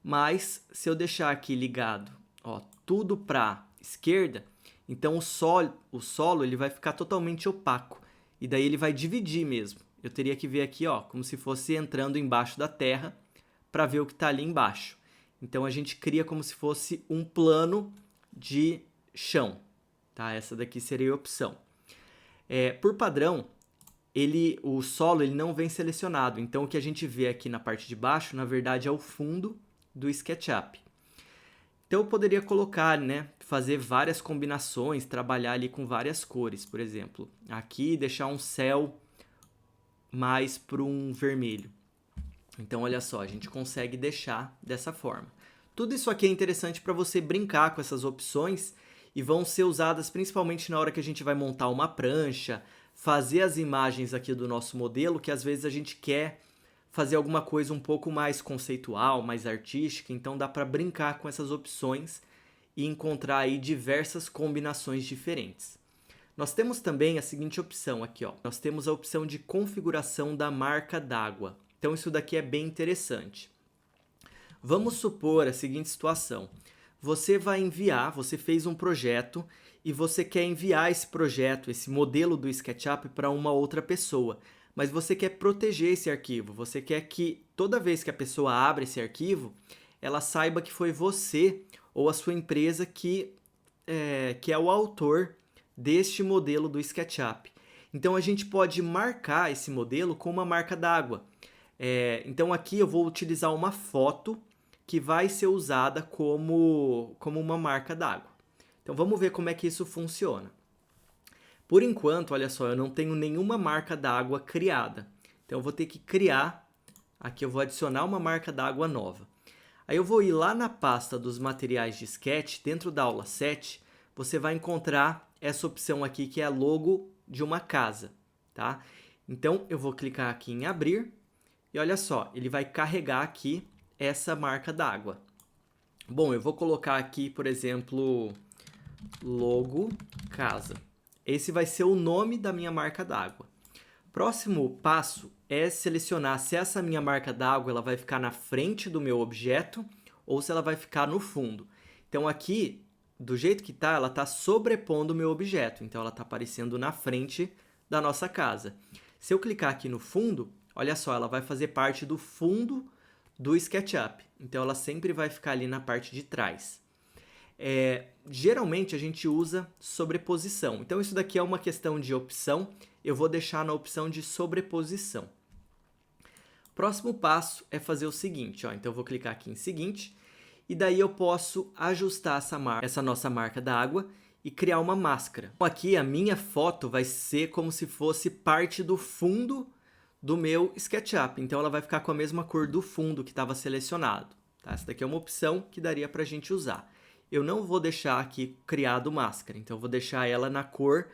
Mas se eu deixar aqui ligado, ó, tudo para esquerda, então o solo ele vai ficar totalmente opaco. E daí ele vai dividir mesmo. Eu teria que ver aqui, ó, como se fosse entrando embaixo da terra para ver o que está ali embaixo. Então a gente cria como se fosse um plano de chão. Tá? Essa daqui seria a opção. Por padrão, o solo ele não vem selecionado. Então o que a gente vê aqui na parte de baixo, na verdade, é o fundo do SketchUp. Então eu poderia colocar, né, fazer várias combinações, trabalhar ali com várias cores, por exemplo. Aqui deixar um céu mais para um vermelho. Então olha só, a gente consegue deixar dessa forma. Tudo isso aqui é interessante para você brincar com essas opções e vão ser usadas principalmente na hora que a gente vai montar uma prancha, fazer as imagens aqui do nosso modelo, que às vezes a gente quer fazer alguma coisa um pouco mais conceitual, mais artística, então dá para brincar com essas opções e encontrar aí diversas combinações diferentes. Nós temos também a seguinte opção aqui, ó. Nós temos a opção de configuração da marca d'água. Então isso daqui é bem interessante. Vamos supor a seguinte situação. Você vai enviar, você fez um projeto e você quer enviar esse projeto, esse modelo do SketchUp para uma outra pessoa, mas você quer proteger esse arquivo, você quer que toda vez que a pessoa abre esse arquivo, ela saiba que foi você ou a sua empresa que é o autor deste modelo do SketchUp. Então a gente pode marcar esse modelo com uma marca d'água. Então aqui eu vou utilizar uma foto que vai ser usada como uma marca d'água. Então vamos ver como é que isso funciona. Por enquanto, olha só, eu não tenho nenhuma marca d'água criada. Então eu vou ter que criar, aqui eu vou adicionar uma marca d'água nova. Aí eu vou ir lá na pasta dos materiais de Sketch, dentro da aula 7, você vai encontrar essa opção aqui que é logo de uma casa, tá? Então eu vou clicar aqui em abrir e olha só, ele vai carregar aqui essa marca d'água. Bom, eu vou colocar aqui, por exemplo, logo casa. Esse vai ser o nome da minha marca d'água. Próximo passo é selecionar se essa minha marca d'água ela vai ficar na frente do meu objeto ou se ela vai ficar no fundo. Então aqui, do jeito que está, ela está sobrepondo o meu objeto. Então ela está aparecendo na frente da nossa casa. Se eu clicar aqui no fundo, olha só, ela vai fazer parte do fundo do SketchUp. Então ela sempre vai ficar ali na parte de trás. Geralmente a gente usa sobreposição. Então isso daqui é uma questão de opção. Eu vou deixar na opção de sobreposição. Próximo passo é fazer o seguinte, ó. Então eu vou clicar aqui em seguinte e daí eu posso ajustar essa nossa marca d'água e criar uma máscara. Então, aqui a minha foto vai ser como se fosse parte do fundo do meu SketchUp. Então ela vai ficar com a mesma cor do fundo que estava selecionado. Tá? Essa daqui é uma opção que daria para a gente usar. Eu não vou deixar aqui criado máscara, então eu vou deixar ela na cor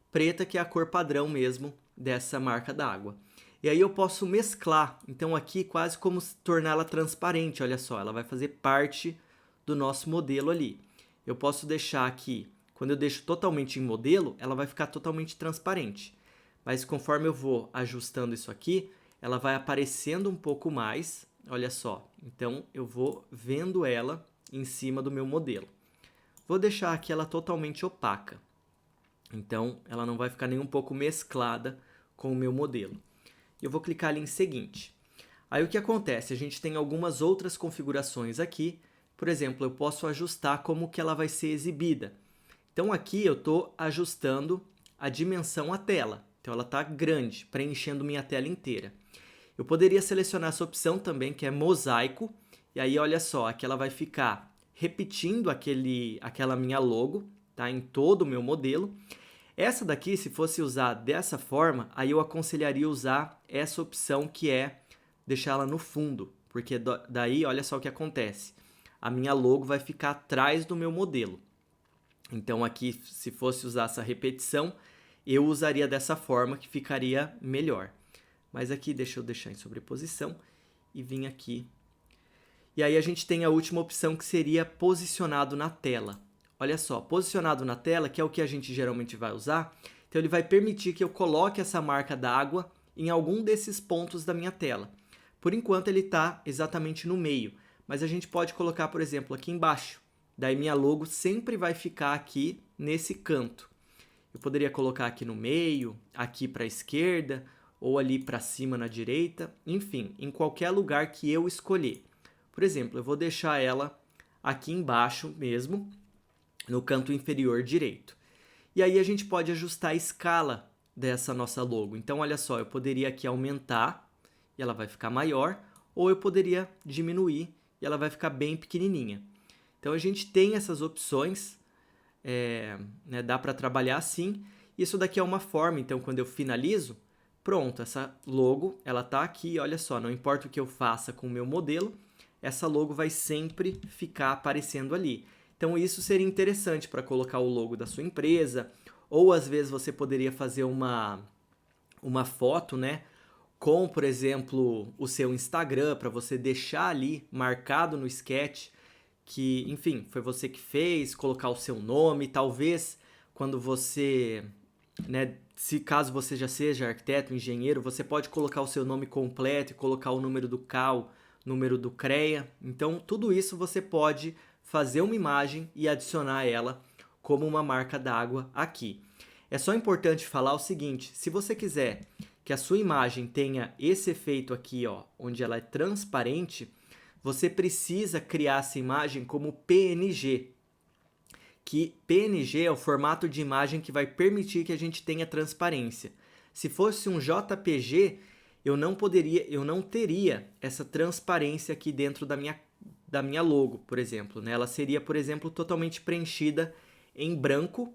preta, que é a cor padrão mesmo dessa marca d'água. E aí eu posso mesclar, então aqui quase como torná-la transparente, olha só, ela vai fazer parte do nosso modelo ali. Eu posso deixar aqui, quando eu deixo totalmente em modelo, ela vai ficar totalmente transparente. Mas conforme eu vou ajustando isso aqui, ela vai aparecendo um pouco mais, olha só. Então eu vou vendo ela em cima do meu modelo. Vou deixar aqui ela totalmente opaca. Então, ela não vai ficar nem um pouco mesclada com o meu modelo. Eu vou clicar ali em seguinte. Aí o que acontece? A gente tem algumas outras configurações aqui. Por exemplo, eu posso ajustar como que ela vai ser exibida. Então aqui eu estou ajustando a dimensão à tela. Então ela está grande, preenchendo minha tela inteira. Eu poderia selecionar essa opção também, que é mosaico. E aí olha só, aqui ela vai ficar repetindo aquela minha logo, tá? Em todo o meu modelo. Essa daqui, se fosse usar dessa forma, aí eu aconselharia usar essa opção que é deixá-la no fundo, porque daí olha só o que acontece. A minha logo vai ficar atrás do meu modelo. Então aqui, se fosse usar essa repetição, eu usaria dessa forma que ficaria melhor. Mas aqui deixa eu deixar em sobreposição e vim aqui. E aí a gente tem a última opção que seria posicionado na tela. Olha só, posicionado na tela, que é o que a gente geralmente vai usar, então ele vai permitir que eu coloque essa marca d'água em algum desses pontos da minha tela. Por enquanto ele está exatamente no meio, mas a gente pode colocar, por exemplo, aqui embaixo. Daí minha logo sempre vai ficar aqui nesse canto. Eu poderia colocar aqui no meio, aqui para a esquerda, ou ali para cima na direita, enfim, em qualquer lugar que eu escolher. Por exemplo, eu vou deixar ela aqui embaixo mesmo, no canto inferior direito. E aí a gente pode ajustar a escala dessa nossa logo. Então, olha só, eu poderia aqui aumentar e ela vai ficar maior, ou eu poderia diminuir e ela vai ficar bem pequenininha. Então a gente tem essas opções, né, dá para trabalhar assim. Isso daqui é uma forma, então quando eu finalizo, pronto, essa logo, ela tá aqui, olha só, não importa o que eu faça com o meu modelo, essa logo vai sempre ficar aparecendo ali. Então isso seria interessante para colocar o logo da sua empresa, ou às vezes você poderia fazer uma foto, né, com, por exemplo, o seu Instagram, para você deixar ali marcado no sketch que, enfim, foi você que fez, colocar o seu nome, talvez quando você, né, se caso você já seja arquiteto, engenheiro, você pode colocar o seu nome completo e colocar o número do CAL, número do CREA. Então, tudo isso você pode fazer uma imagem e adicionar ela como uma marca d'água aqui. É só importante falar o seguinte, se você quiser que a sua imagem tenha esse efeito aqui, ó, onde ela é transparente, você precisa criar essa imagem como PNG, que PNG é o formato de imagem que vai permitir que a gente tenha transparência. Se fosse um JPG, eu não teria essa transparência aqui dentro da minha logo, por exemplo, né? Ela seria, por exemplo, totalmente preenchida em branco,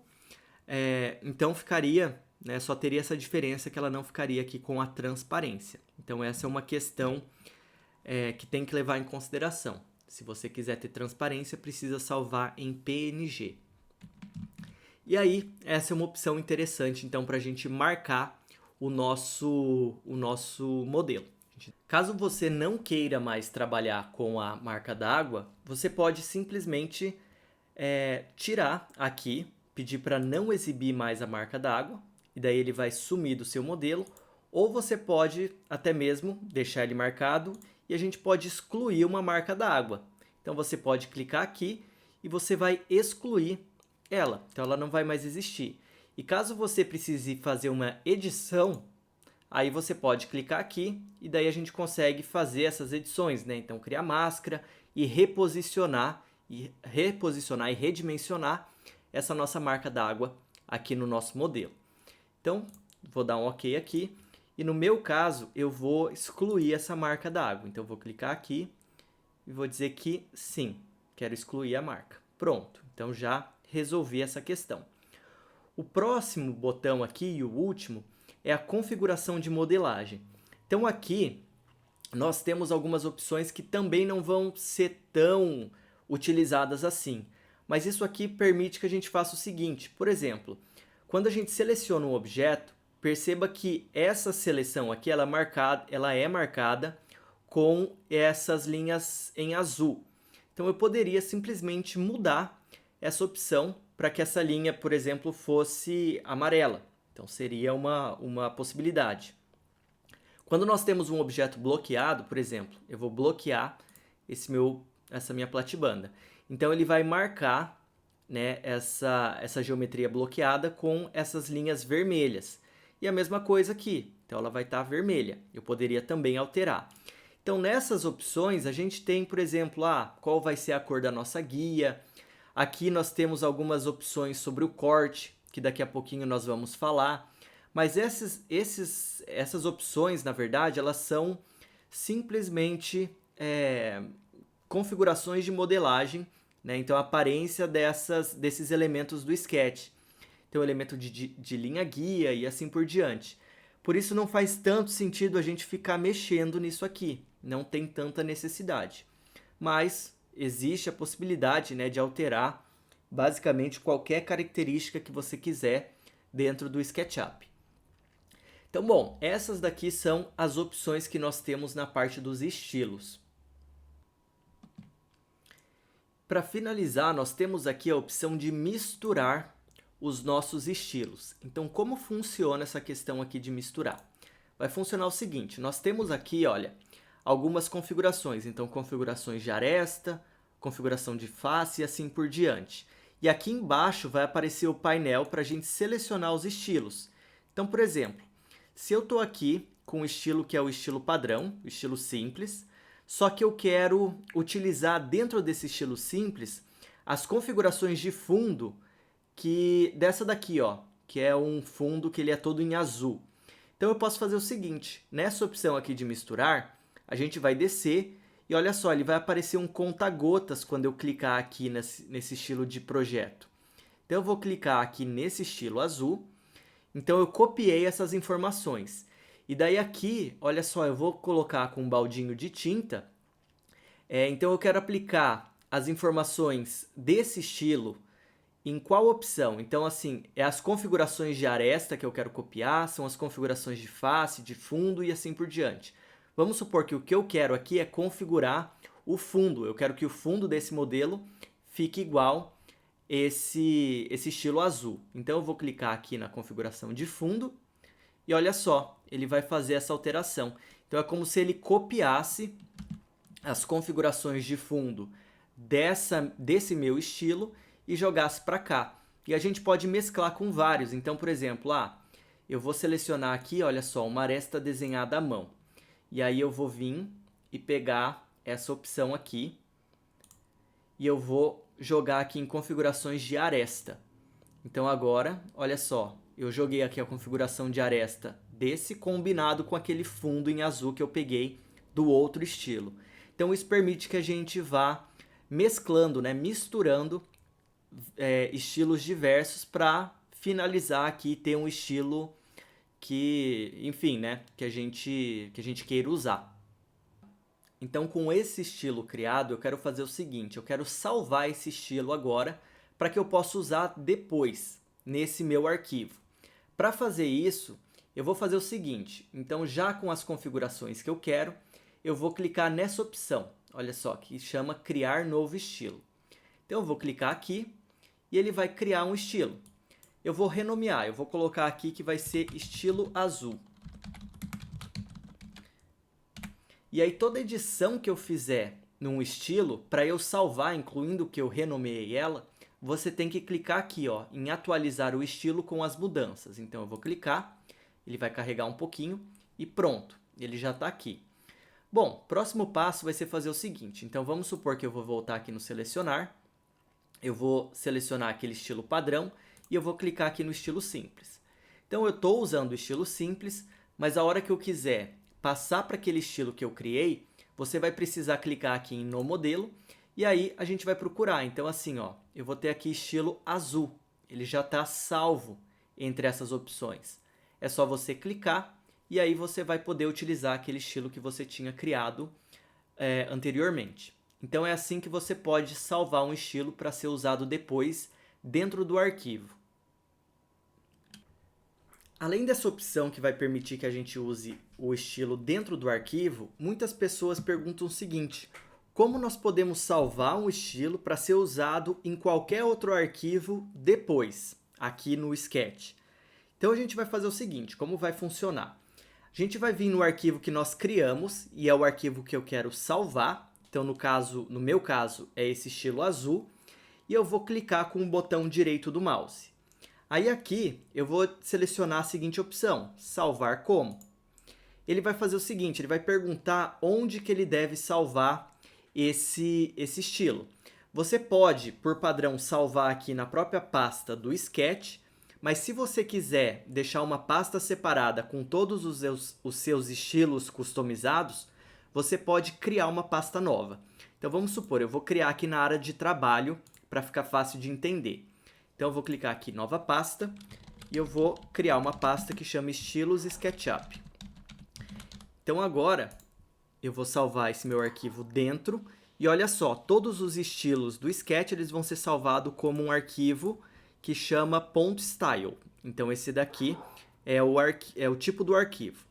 então ficaria, né, só teria essa diferença que ela não ficaria aqui com a transparência. Então essa é uma questão que tem que levar em consideração. Se você quiser ter transparência, precisa salvar em PNG. E aí, essa é uma opção interessante, então, para a gente marcar o nosso modelo. Caso você não queira mais trabalhar com a marca d'água, você pode simplesmente tirar aqui, pedir para não exibir mais a marca d'água, e daí ele vai sumir do seu modelo, ou você pode até mesmo deixar ele marcado e a gente pode excluir uma marca d'água. Então você pode clicar aqui e você vai excluir ela, então ela não vai mais existir. E caso você precise fazer uma edição, aí você pode clicar aqui e daí a gente consegue fazer essas edições, né? Então criar máscara e reposicionar e redimensionar essa nossa marca d'água aqui no nosso modelo. Então, vou dar um OK aqui. E no meu caso, eu vou excluir essa marca d'água. Então, eu vou clicar aqui e vou dizer que sim, quero excluir a marca. Pronto, então já resolvi essa questão. O próximo botão aqui e o último é a configuração de modelagem. Então, aqui nós temos algumas opções que também não vão ser tão utilizadas assim. Mas isso aqui permite que a gente faça o seguinte, por exemplo, quando a gente seleciona um objeto, perceba que essa seleção aqui ela é marcada com essas linhas em azul. Então eu poderia simplesmente mudar essa opção para que essa linha, por exemplo, fosse amarela. Então seria uma possibilidade. Quando nós temos um objeto bloqueado, por exemplo, eu vou bloquear essa minha platibanda. Então ele vai marcar, né, essa geometria bloqueada com essas linhas vermelhas. E a mesma coisa aqui, então ela vai estar vermelha. Eu poderia também alterar. Então nessas opções a gente tem, por exemplo, qual vai ser a cor da nossa guia. Aqui nós temos algumas opções sobre o corte, que daqui a pouquinho nós vamos falar. Mas essas opções, na verdade, elas são simplesmente configurações de modelagem, né? Então a aparência desses elementos do sketch. Tem o elemento de linha guia e assim por diante. Por isso não faz tanto sentido a gente ficar mexendo nisso aqui. Não tem tanta necessidade. Mas existe a possibilidade, né, de alterar basicamente qualquer característica que você quiser dentro do SketchUp. Então, bom, essas daqui são as opções que nós temos na parte dos estilos. Para finalizar, nós temos aqui a opção de misturar os nossos estilos. Então, como funciona essa questão aqui de misturar? Vai funcionar o seguinte, nós temos aqui, olha, algumas configurações. Então, configurações de aresta, configuração de face e assim por diante. E aqui embaixo vai aparecer o painel para a gente selecionar os estilos. Então, por exemplo, se eu estou aqui com o estilo que é o estilo padrão, o estilo simples, só que eu quero utilizar dentro desse estilo simples as configurações de fundo dessa daqui, ó, que é um fundo que ele é todo em azul. Então eu posso fazer o seguinte, nessa opção aqui de misturar, a gente vai descer E olha só, ele vai aparecer um conta-gotas quando eu clicar aqui nesse estilo de projeto. Então, eu vou clicar aqui nesse estilo azul. Então, eu copiei essas informações. E daí aqui, olha só, eu vou colocar com um baldinho de tinta. Então, eu quero aplicar as informações desse estilo em qual opção? Então, assim, é as configurações de aresta que eu quero copiar, são as configurações de face, de fundo e assim por diante. Vamos supor que o que eu quero aqui é configurar o fundo. Eu quero que o fundo desse modelo fique igual esse estilo azul. Então, eu vou clicar aqui na configuração de fundo e olha só, ele vai fazer essa alteração. Então, é como se ele copiasse as configurações de fundo desse meu estilo e jogasse para cá. E a gente pode mesclar com vários. Então, por exemplo, eu vou selecionar aqui, olha só, uma aresta desenhada à mão. E aí eu vou vir e pegar essa opção aqui. E eu vou jogar aqui em configurações de aresta. Então agora, olha só, eu joguei aqui a configuração de aresta desse combinado com aquele fundo em azul que eu peguei do outro estilo. Então isso permite que a gente vá mesclando, né, misturando estilos diversos para finalizar aqui e ter um estilo que, enfim, né, que a gente queira usar. Então, com esse estilo criado, eu quero fazer o seguinte, eu quero salvar esse estilo agora para que eu possa usar depois nesse meu arquivo. Para fazer isso, eu vou fazer o seguinte, então já com as configurações que eu quero, eu vou clicar nessa opção, olha só, que chama criar novo estilo. Então eu vou clicar aqui e ele vai criar um estilo. Eu vou renomear, eu vou colocar aqui que vai ser estilo azul. E aí toda edição que eu fizer num estilo, para eu salvar, incluindo que eu renomeei ela, você tem que clicar aqui, ó, em atualizar o estilo com as mudanças. Então eu vou clicar, ele vai carregar um pouquinho e pronto, ele já está aqui. Bom, próximo passo vai ser fazer o seguinte, então vamos supor que eu vou voltar aqui no selecionar, eu vou selecionar aquele estilo padrão e eu vou clicar aqui no estilo simples. Então eu estou usando o estilo simples, mas a hora que eu quiser passar para aquele estilo que eu criei, você vai precisar clicar aqui em no modelo e aí a gente vai procurar. Então assim, ó, eu vou ter aqui estilo azul, ele já está salvo entre essas opções. É só você clicar e aí você vai poder utilizar aquele estilo que você tinha criado anteriormente. Então é assim que você pode salvar um estilo para ser usado depois dentro do arquivo. Além dessa opção que vai permitir que a gente use o estilo dentro do arquivo, muitas pessoas perguntam o seguinte: como nós podemos salvar um estilo para ser usado em qualquer outro arquivo depois, aqui no Sketch? Então a gente vai fazer o seguinte, como vai funcionar? A gente vai vir no arquivo que nós criamos e é o arquivo que eu quero salvar. Então no meu caso é esse estilo azul e eu vou clicar com o botão direito do mouse. Aí aqui eu vou selecionar a seguinte opção, salvar como. Ele vai fazer o seguinte, ele vai perguntar onde que ele deve salvar esse estilo. Você pode, por padrão, salvar aqui na própria pasta do Sketch, mas se você quiser deixar uma pasta separada com todos os seus estilos customizados, você pode criar uma pasta nova. Então vamos supor, eu vou criar aqui na área de trabalho para ficar fácil de entender. Então eu vou clicar aqui nova pasta e eu vou criar uma pasta que chama estilos SketchUp. Então agora eu vou salvar esse meu arquivo dentro e olha só, todos os estilos do Sketch eles vão ser salvados como um arquivo que chama .style. Então esse daqui é o tipo do arquivo.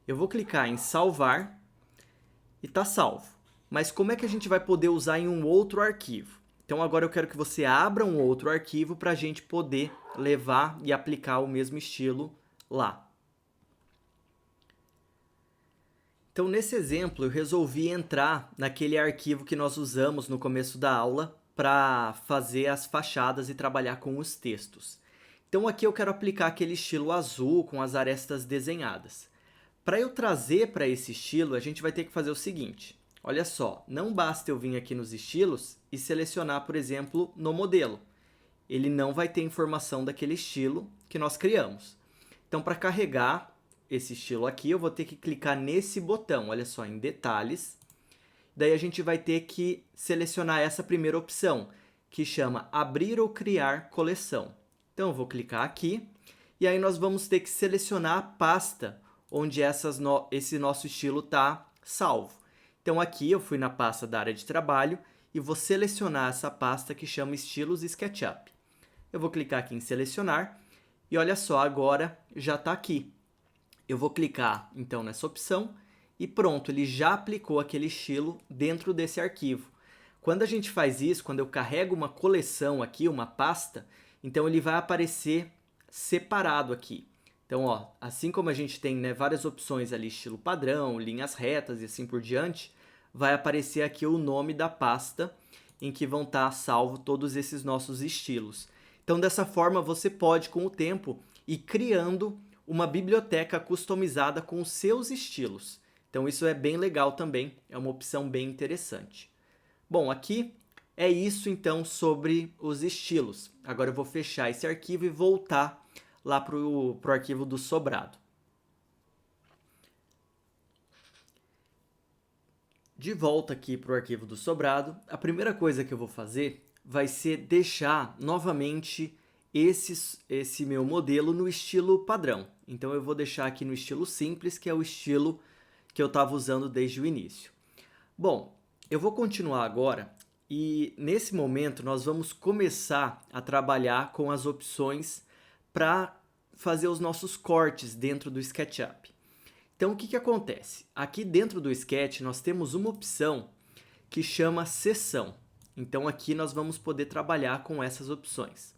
Eu vou clicar em salvar e está salvo. Mas como é que a gente vai poder usar em um outro arquivo? Então agora eu quero que você abra um outro arquivo para a gente poder levar e aplicar o mesmo estilo lá. Então nesse exemplo eu resolvi entrar naquele arquivo que nós usamos no começo da aula para fazer as fachadas e trabalhar com os textos. Então aqui eu quero aplicar aquele estilo azul com as arestas desenhadas. Para eu trazer para esse estilo, a gente vai ter que fazer o seguinte. Olha só, não basta eu vir aqui nos estilos e selecionar, por exemplo, no modelo. Ele não vai ter informação daquele estilo que nós criamos. Então, para carregar esse estilo aqui, eu vou ter que clicar nesse botão, olha só, em detalhes. daí a gente vai ter que selecionar essa primeira opção, que chama abrir ou criar coleção. Então eu vou clicar aqui e aí nós vamos ter que selecionar a pasta onde esse nosso estilo está salvo. Então aqui eu fui na pasta da área de trabalho e vou selecionar essa pasta que chama Estilos SketchUp. Eu vou clicar aqui em selecionar e olha só, agora já está aqui. Eu vou clicar então nessa opção e pronto, ele já aplicou aquele estilo dentro desse arquivo. Quando a gente faz isso, quando eu carrego uma coleção aqui, uma pasta, então ele vai aparecer separado aqui. Então, ó, assim como a gente tem, né, várias opções ali, estilo padrão, linhas retas e assim por diante, vai aparecer aqui o nome da pasta em que vão estar salvos todos esses nossos estilos. Então, dessa forma, você pode, com o tempo, ir criando uma biblioteca customizada com os seus estilos. Então, isso é bem legal também, é uma opção bem interessante. Bom, aqui é isso então sobre os estilos. Agora eu vou fechar esse arquivo e voltar lá para o arquivo do sobrado. De volta aqui para o arquivo do sobrado, a primeira coisa que eu vou fazer vai ser deixar novamente esse meu modelo no estilo padrão. Então eu vou deixar aqui no estilo simples, que é o estilo que eu estava usando desde o início. Bom, eu vou continuar agora e nesse momento nós vamos começar a trabalhar com as opções para fazer os nossos cortes dentro do SketchUp. Então o que acontece? Aqui dentro do Sketch nós temos uma opção que chama seção. Então aqui nós vamos poder trabalhar com essas opções.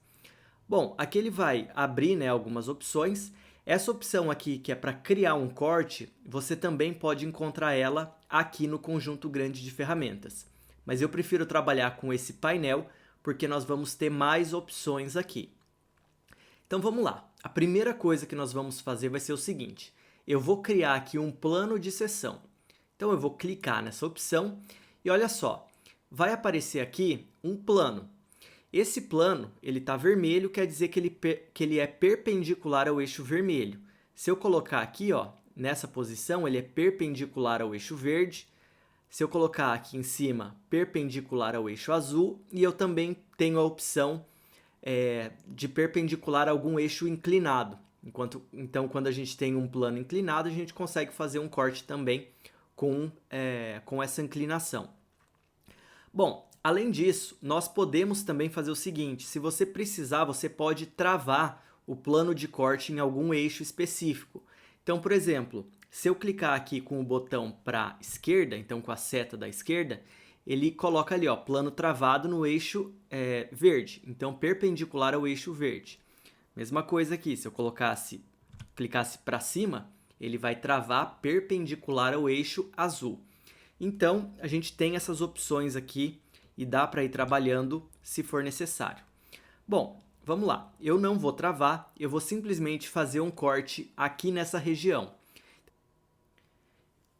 Bom, aqui ele vai abrir, né, algumas opções. Essa opção aqui, que é para criar um corte, você também pode encontrar ela aqui no conjunto grande de ferramentas. Mas eu prefiro trabalhar com esse painel, porque nós vamos ter mais opções aqui. Então vamos lá. A primeira coisa que nós vamos fazer vai ser o seguinte. Eu vou criar aqui um plano de seção. Então eu vou clicar nessa opção e olha só, vai aparecer aqui um plano. Esse plano, ele está vermelho, quer dizer que ele é perpendicular ao eixo vermelho. Se eu colocar aqui, ó, nessa posição, ele é perpendicular ao eixo verde. Se eu colocar aqui em cima, perpendicular ao eixo azul. E eu também tenho a opção de perpendicular a algum eixo inclinado. Então, quando a gente tem um plano inclinado, a gente consegue fazer um corte também com essa inclinação. Bom, além disso, nós podemos também fazer o seguinte, se você precisar, você pode travar o plano de corte em algum eixo específico. Então, por exemplo, se eu clicar aqui com o botão para a esquerda, então com a seta da esquerda, ele coloca ali, ó, plano travado no eixo verde, então perpendicular ao eixo verde. Mesma coisa aqui, se eu clicasse para cima, ele vai travar perpendicular ao eixo azul. Então, a gente tem essas opções aqui e dá para ir trabalhando se for necessário. Bom, vamos lá. Eu não vou travar, eu vou simplesmente fazer um corte aqui nessa região.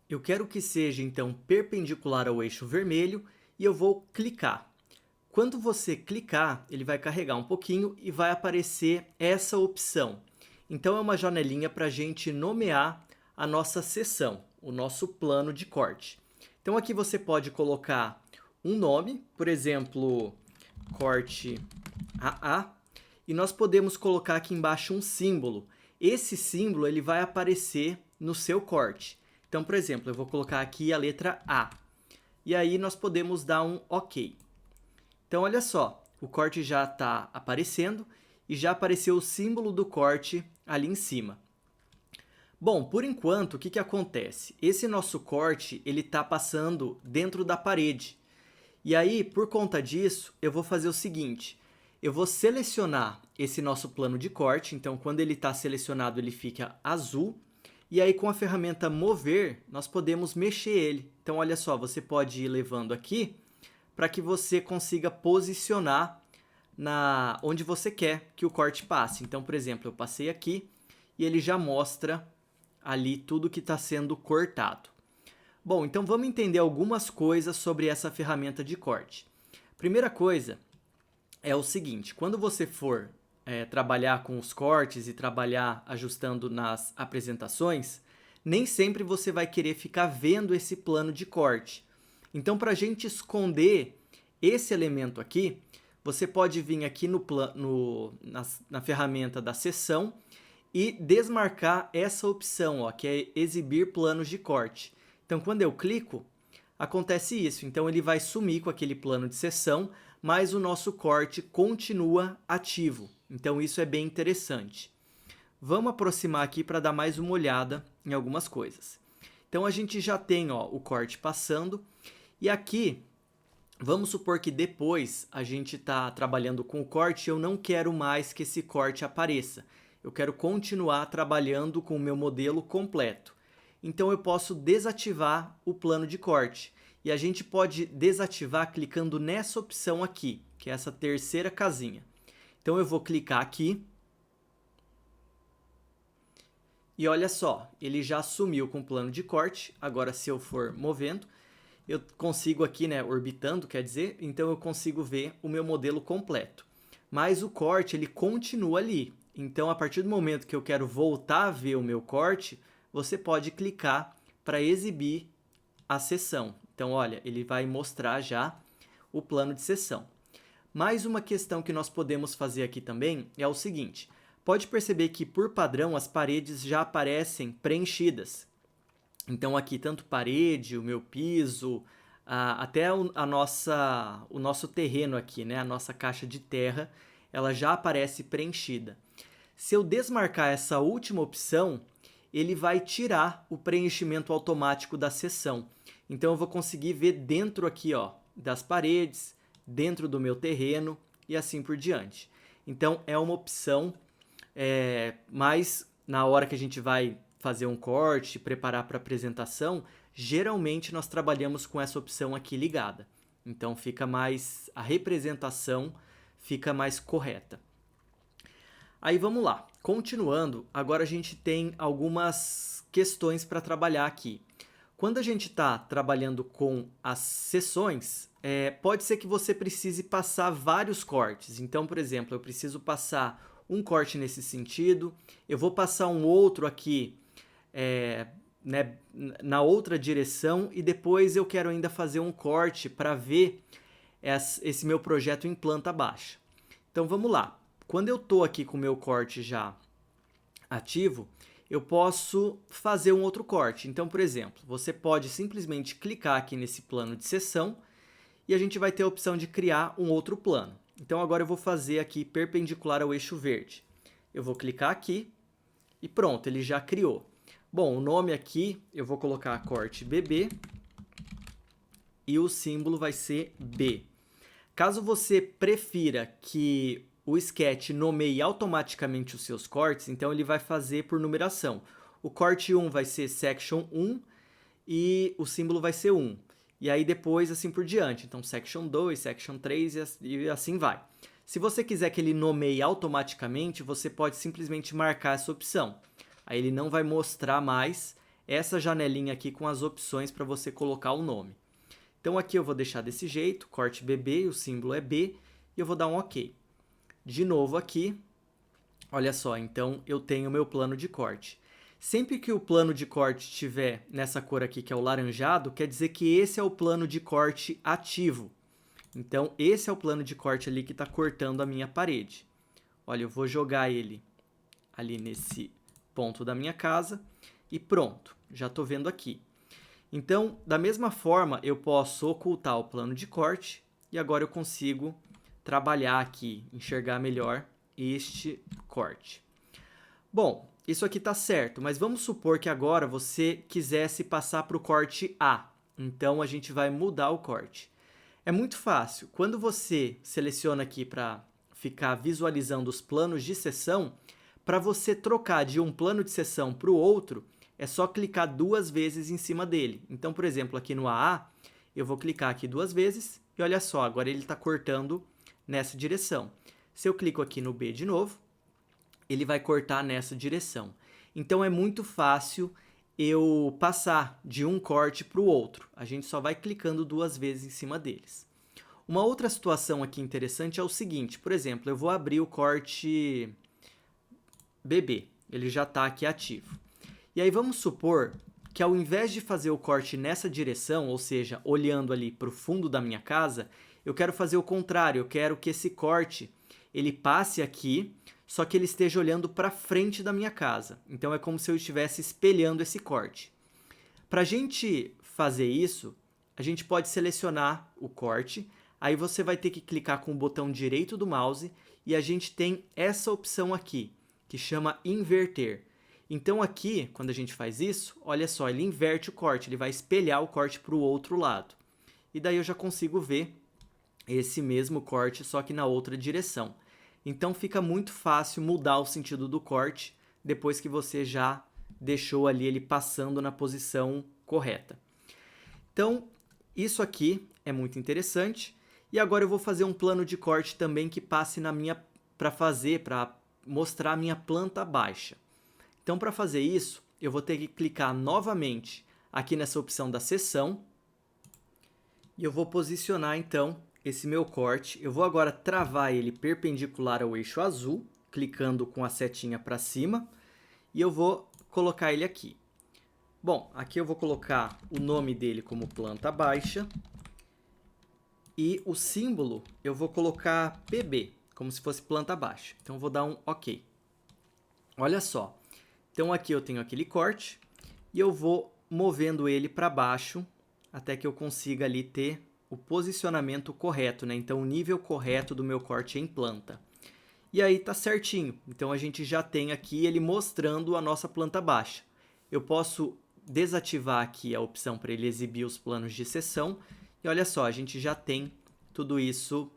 Eu quero que seja, então, perpendicular ao eixo vermelho e eu vou clicar. Quando você clicar, ele vai carregar um pouquinho e vai aparecer essa opção. Então, é uma janelinha para a gente nomear a nossa seção, o nosso plano de corte. Então, aqui você pode colocar um nome, por exemplo, corte AA, e nós podemos colocar aqui embaixo um símbolo. Esse símbolo ele vai aparecer no seu corte. Então, por exemplo, eu vou colocar aqui a letra A. E aí nós podemos dar um OK. Então, olha só, o corte já está aparecendo e já apareceu o símbolo do corte ali em cima. Bom, por enquanto, o que acontece? Esse nosso corte ele está passando dentro da parede. E aí, por conta disso, eu vou fazer o seguinte. Eu vou selecionar esse nosso plano de corte. Então, quando ele está selecionado, ele fica azul. E aí, com a ferramenta mover, nós podemos mexer ele. Então, olha só, você pode ir levando aqui para que você consiga posicionar onde você quer que o corte passe. Então, por exemplo, eu passei aqui e ele já mostra ali tudo que está sendo cortado. Bom, então vamos entender algumas coisas sobre essa ferramenta de corte. Primeira coisa é o seguinte, quando você for trabalhar com os cortes e trabalhar ajustando nas apresentações, nem sempre você vai querer ficar vendo esse plano de corte. Então, para a gente esconder esse elemento aqui, você pode vir aqui na ferramenta da seção e desmarcar essa opção, ó, que é exibir planos de corte. Então, quando eu clico, acontece isso. Então, ele vai sumir com aquele plano de seção, mas o nosso corte continua ativo. Então, isso é bem interessante. Vamos aproximar aqui para dar mais uma olhada em algumas coisas. Então, a gente já tem, ó, o corte passando. E aqui, vamos supor que depois a gente está trabalhando com o corte e eu não quero mais que esse corte apareça. Eu quero continuar trabalhando com o meu modelo completo. Então, eu posso desativar o plano de corte. E a gente pode desativar clicando nessa opção aqui, que é essa terceira casinha. Então, eu vou clicar aqui. E olha só, ele já sumiu com o plano de corte. Agora, se eu for movendo, eu consigo aqui, né, orbitando, quer dizer, então eu consigo ver o meu modelo completo. Mas o corte, ele continua ali. Então, a partir do momento que eu quero voltar a ver o meu corte, você pode clicar para exibir a seção. Então, olha, ele vai mostrar já o plano de seção. Mais uma questão que nós podemos fazer aqui também é o seguinte. Pode perceber que, por padrão, as paredes já aparecem preenchidas. Então, aqui, tanto parede, o meu piso, até o nosso terreno aqui, né? A nossa caixa de terra, ela já aparece preenchida. Se eu desmarcar essa última opção, ele vai tirar o preenchimento automático da seção. Então, eu vou conseguir ver dentro aqui, ó, das paredes, dentro do meu terreno e assim por diante. Então, é uma opção, mas na hora que a gente vai fazer um corte, preparar para apresentação, geralmente nós trabalhamos com essa opção aqui ligada. Então, a representação fica mais correta. Aí vamos lá, continuando, agora a gente tem algumas questões para trabalhar aqui. Quando a gente está trabalhando com as seções, pode ser que você precise passar vários cortes. Então, por exemplo, eu preciso passar um corte nesse sentido, eu vou passar um outro aqui né, na outra direção e depois eu quero ainda fazer um corte para ver esse meu projeto em planta baixa. Então, vamos lá. Quando eu estou aqui com o meu corte já ativo, eu posso fazer um outro corte. Então, por exemplo, você pode simplesmente clicar aqui nesse plano de seção e a gente vai ter a opção de criar um outro plano. Então, agora eu vou fazer aqui perpendicular ao eixo verde. Eu vou clicar aqui e pronto, ele já criou. Bom, o nome aqui eu vou colocar corte BB e o símbolo vai ser B. Caso você prefira que o Sketch nomeie automaticamente os seus cortes, então ele vai fazer por numeração. O corte 1 vai ser Section 1 e o símbolo vai ser 1. E aí depois assim por diante. Então Section 2, Section 3 e assim vai. Se você quiser que ele nomeie automaticamente, você pode simplesmente marcar essa opção. Aí ele não vai mostrar mais essa janelinha aqui com as opções para você colocar o nome. Então aqui eu vou deixar desse jeito, corte BB, o símbolo é B, e eu vou dar um OK. De novo aqui, olha só, então eu tenho o meu plano de corte. Sempre que o plano de corte estiver nessa cor aqui, que é o laranjado, quer dizer que esse é o plano de corte ativo. Então, esse é o plano de corte ali que está cortando a minha parede. Olha, eu vou jogar ele ali nesse ponto da minha casa e pronto, já estou vendo aqui. Então, da mesma forma, eu posso ocultar o plano de corte e agora eu consigo trabalhar aqui, enxergar melhor este corte. Bom, isso aqui está certo, mas vamos supor que agora você quisesse passar para o corte A. Então, a gente vai mudar o corte. É muito fácil. Quando você seleciona aqui para ficar visualizando os planos de seção, para você trocar de um plano de seção para o outro, é só clicar 2 vezes em cima dele. Então, por exemplo, aqui no AA, eu vou clicar aqui 2 vezes e olha só, agora ele está cortando nessa direção. Se eu clico aqui no B de novo, ele vai cortar nessa direção. Então, é muito fácil eu passar de um corte para o outro. A gente só vai clicando 2 vezes em cima deles. Uma outra situação aqui interessante é o seguinte, por exemplo, eu vou abrir o corte BB, ele já está aqui ativo. E aí vamos supor que ao invés de fazer o corte nessa direção, ou seja, olhando ali para o fundo da minha casa, eu quero fazer o contrário, eu quero que esse corte ele passe aqui, só que ele esteja olhando para frente da minha casa. Então é como se eu estivesse espelhando esse corte. Para a gente fazer isso, a gente pode selecionar o corte, aí você vai ter que clicar com o botão direito do mouse e a gente tem essa opção aqui, que chama inverter. Então aqui, quando a gente faz isso, olha só, ele inverte o corte, ele vai espelhar o corte para o outro lado. E daí eu já consigo ver esse mesmo corte, só que na outra direção. Então fica muito fácil mudar o sentido do corte depois que você já deixou ali ele passando na posição correta. Então, isso aqui é muito interessante. E agora eu vou fazer um plano de corte também que passe na minha para mostrar a minha planta baixa. Então, para fazer isso, eu vou ter que clicar novamente aqui nessa opção da seção e eu vou posicionar então esse meu corte. Eu vou agora travar ele perpendicular ao eixo azul, clicando com a setinha para cima, e eu vou colocar ele aqui. Bom, aqui eu vou colocar o nome dele como planta baixa e o símbolo eu vou colocar PB, como se fosse planta baixa. Então eu vou dar um OK. Olha só. Então aqui eu tenho aquele corte e eu vou movendo ele para baixo até que eu consiga ali ter o posicionamento correto, né? Então o nível correto do meu corte em planta. E aí tá certinho. Então a gente já tem aqui ele mostrando a nossa planta baixa. Eu posso desativar aqui a opção para ele exibir os planos de seção e olha só, a gente já tem tudo isso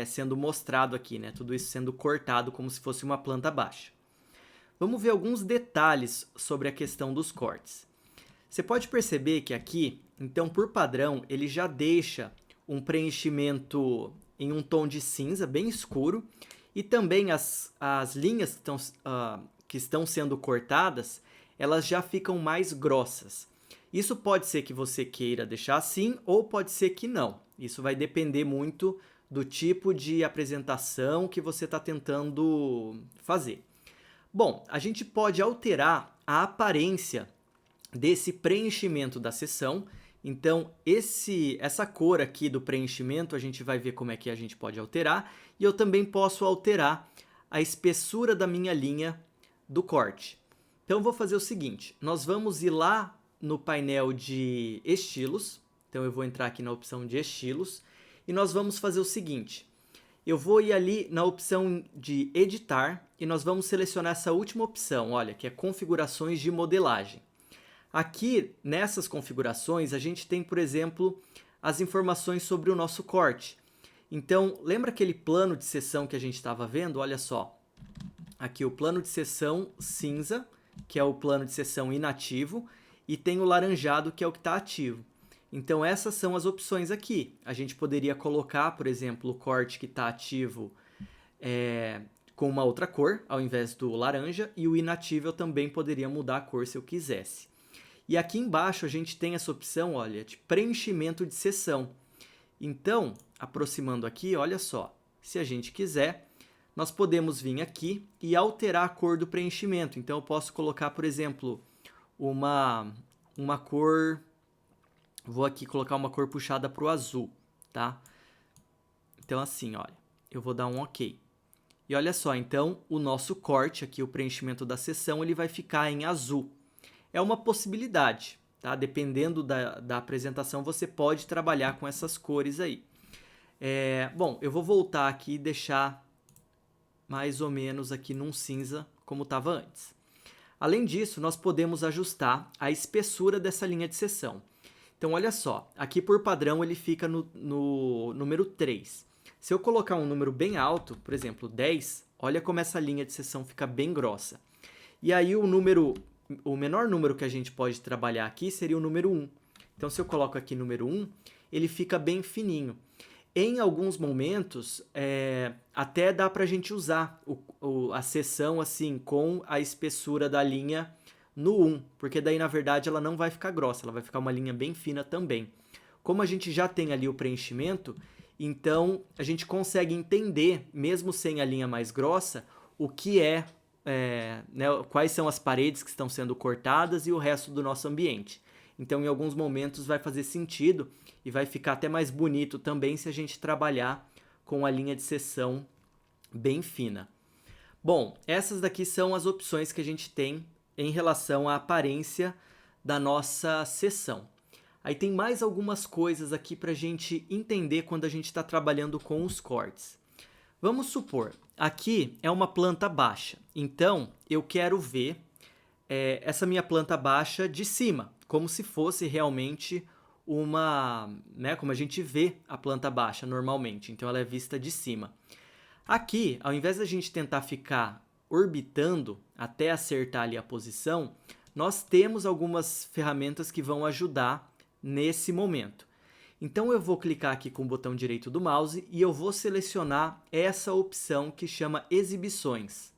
sendo mostrado aqui, né? Tudo isso sendo cortado como se fosse uma planta baixa. Vamos ver alguns detalhes sobre a questão dos cortes. Você pode perceber que aqui, então, por padrão, ele já deixa um preenchimento em um tom de cinza bem escuro e também as linhas que estão sendo cortadas, elas já ficam mais grossas. Isso pode ser que você queira deixar assim ou pode ser que não. Isso vai depender muito do tipo de apresentação que você está tentando fazer. Bom, a gente pode alterar a aparência desse preenchimento da seção. Então, essa cor aqui do preenchimento, a gente vai ver como é que a gente pode alterar. E eu também posso alterar a espessura da minha linha do corte. Então, eu vou fazer o seguinte. Nós vamos ir lá no painel de estilos. Então, eu vou entrar aqui na opção de estilos. E nós vamos fazer o seguinte. Eu vou ir ali na opção de editar e nós vamos selecionar essa última opção, olha, que é configurações de modelagem. Aqui, nessas configurações, a gente tem, por exemplo, as informações sobre o nosso corte. Então, lembra aquele plano de seção que a gente estava vendo? Olha só, aqui o plano de seção cinza, que é o plano de seção inativo, e tem o laranjado, que é o que está ativo. Então, essas são as opções aqui. A gente poderia colocar, por exemplo, o corte que está ativo com uma outra cor, ao invés do laranja, e o inativo eu também poderia mudar a cor se eu quisesse. E aqui embaixo a gente tem essa opção, olha, de preenchimento de seção. Então, aproximando aqui, olha só, se a gente quiser, nós podemos vir aqui e alterar a cor do preenchimento. Então, eu posso colocar, por exemplo, uma cor... Vou aqui colocar uma cor puxada para o azul, tá? Então, assim, olha, eu vou dar um OK. E olha só, então, o nosso corte aqui, o preenchimento da seção, ele vai ficar em azul. É uma possibilidade, tá? Dependendo da apresentação, você pode trabalhar com essas cores aí. Bom, eu vou voltar aqui e deixar mais ou menos aqui num cinza, como estava antes. Além disso, nós podemos ajustar a espessura dessa linha de seção. Então, olha só, aqui por padrão ele fica no número 3. Se eu colocar um número bem alto, por exemplo, 10, olha como essa linha de seção fica bem grossa. E aí o menor número que a gente pode trabalhar aqui seria o número 1. Então, se eu coloco aqui número 1, ele fica bem fininho. Em alguns momentos, até dá para a gente usar a seção assim, com a espessura da linha no 1, porque daí, na verdade, ela não vai ficar grossa, ela vai ficar uma linha bem fina também. Como a gente já tem ali o preenchimento, então a gente consegue entender, mesmo sem a linha mais grossa, o que é né, quais são as paredes que estão sendo cortadas e o resto do nosso ambiente. Então, em alguns momentos vai fazer sentido e vai ficar até mais bonito também se a gente trabalhar com a linha de seção bem fina. Bom, essas daqui são as opções que a gente tem em relação à aparência da nossa seção. Aí tem mais algumas coisas aqui para a gente entender quando a gente está trabalhando com os cortes. Vamos supor, aqui é uma planta baixa, então eu quero ver essa minha planta baixa de cima, como se fosse realmente uma, né, como a gente vê a planta baixa normalmente, então ela é vista de cima. Aqui, ao invés da gente tentar ficar orbitando até acertar ali a posição, nós temos algumas ferramentas que vão ajudar nesse momento. Então eu vou clicar aqui com o botão direito do mouse e eu vou selecionar essa opção que chama Exibições.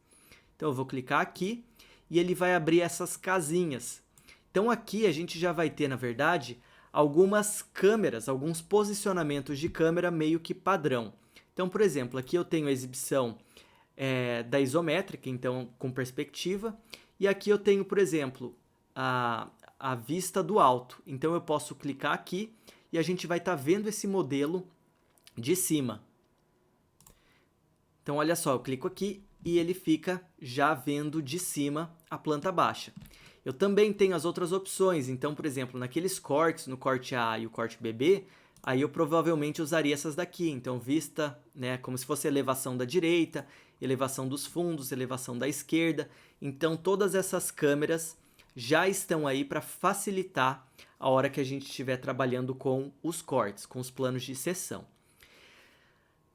Então eu vou clicar aqui e ele vai abrir essas casinhas. Então aqui a gente já vai ter, na verdade, algumas câmeras, alguns posicionamentos de câmera meio que padrão. Então, por exemplo, aqui eu tenho a exibição da isométrica, então com perspectiva, e aqui eu tenho, por exemplo, a vista do alto. Então eu posso clicar aqui e a gente vai estar vendo esse modelo de cima. Então olha só, eu clico aqui e ele fica já vendo de cima a planta baixa. Eu também tenho as outras opções, então, por exemplo, naqueles cortes, no corte A e o corte BB, aí eu provavelmente usaria essas daqui. Então, vista, né, como se fosse elevação da direita, elevação dos fundos, elevação da esquerda. Então, todas essas câmeras já estão aí para facilitar a hora que a gente estiver trabalhando com os cortes, com os planos de seção.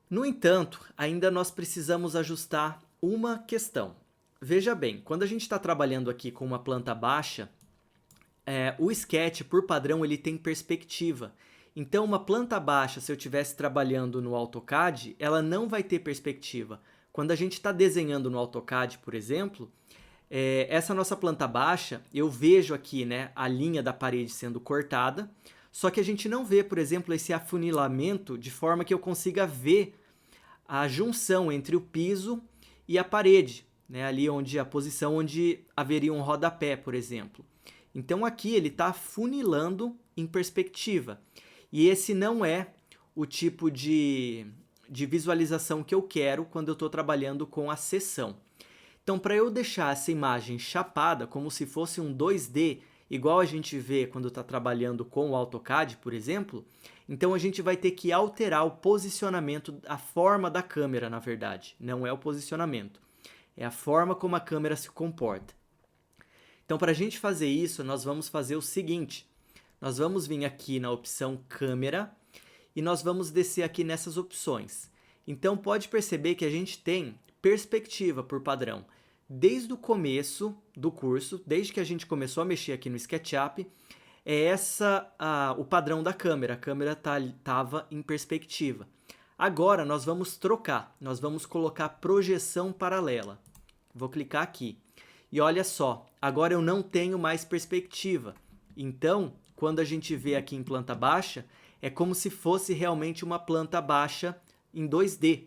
No entanto, ainda nós precisamos ajustar uma questão. Veja bem, quando a gente está trabalhando aqui com uma planta baixa, o Sketch, por padrão, ele tem perspectiva. Então, uma planta baixa, se eu estivesse trabalhando no AutoCAD, ela não vai ter perspectiva. Quando a gente está desenhando no AutoCAD, por exemplo, essa nossa planta baixa, eu vejo aqui, né, a linha da parede sendo cortada, só que a gente não vê, por exemplo, esse afunilamento de forma que eu consiga ver a junção entre o piso e a parede, né, ali onde a posição onde haveria um rodapé, por exemplo. Então aqui ele está afunilando em perspectiva. E esse não é o tipo de visualização que eu quero quando eu estou trabalhando com a seção. Então, para eu deixar essa imagem chapada, como se fosse um 2D, igual a gente vê quando está trabalhando com o AutoCAD, por exemplo, então a gente vai ter que alterar o posicionamento, a forma da câmera, na verdade. Não é o posicionamento, é a forma como a câmera se comporta. Então, para a gente fazer isso, nós vamos fazer o seguinte. Nós vamos vir aqui na opção câmera e nós vamos descer aqui nessas opções. Então, pode perceber que a gente tem perspectiva por padrão. Desde o começo do curso, desde que a gente começou a mexer aqui no SketchUp, é o padrão da câmera. A câmera estava em perspectiva. Agora, nós vamos trocar. Nós vamos colocar projeção paralela. Vou clicar aqui. E olha só, agora eu não tenho mais perspectiva. Então, quando a gente vê aqui em planta baixa, é como se fosse realmente uma planta baixa em 2D.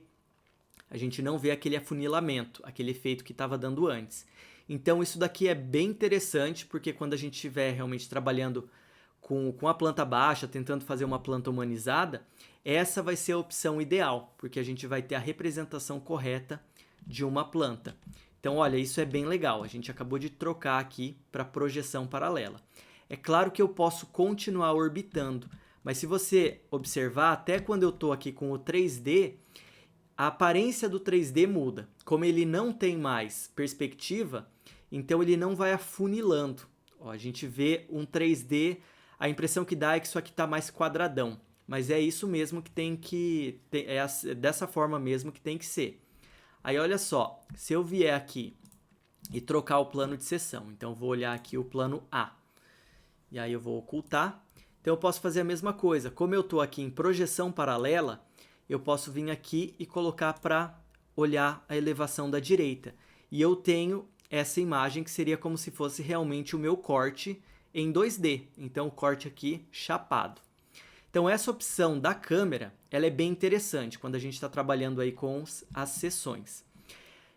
A gente não vê aquele afunilamento, aquele efeito que estava dando antes. Então, isso daqui é bem interessante, porque quando a gente estiver realmente trabalhando com a planta baixa, tentando fazer uma planta humanizada, essa vai ser a opção ideal, porque a gente vai ter a representação correta de uma planta. Então, olha, isso é bem legal. A gente acabou de trocar aqui para projeção paralela. É claro que eu posso continuar orbitando, mas se você observar, até quando eu estou aqui com o 3D, a aparência do 3D muda. Como ele não tem mais perspectiva, então ele não vai afunilando. Ó, a gente vê um 3D, a impressão que dá é que isso aqui está mais quadradão. Mas é isso mesmo que tem que... É dessa forma mesmo que tem que ser. Aí olha só, se eu vier aqui e trocar o plano de seção, então eu vou olhar aqui o plano A. E aí eu vou ocultar. Então eu posso fazer a mesma coisa. Como eu estou aqui em projeção paralela, eu posso vir aqui e colocar para olhar a elevação da direita. E eu tenho essa imagem que seria como se fosse realmente o meu corte em 2D. Então o corte aqui chapado. Então essa opção da câmera, ela é bem interessante quando a gente está trabalhando aí com as seções.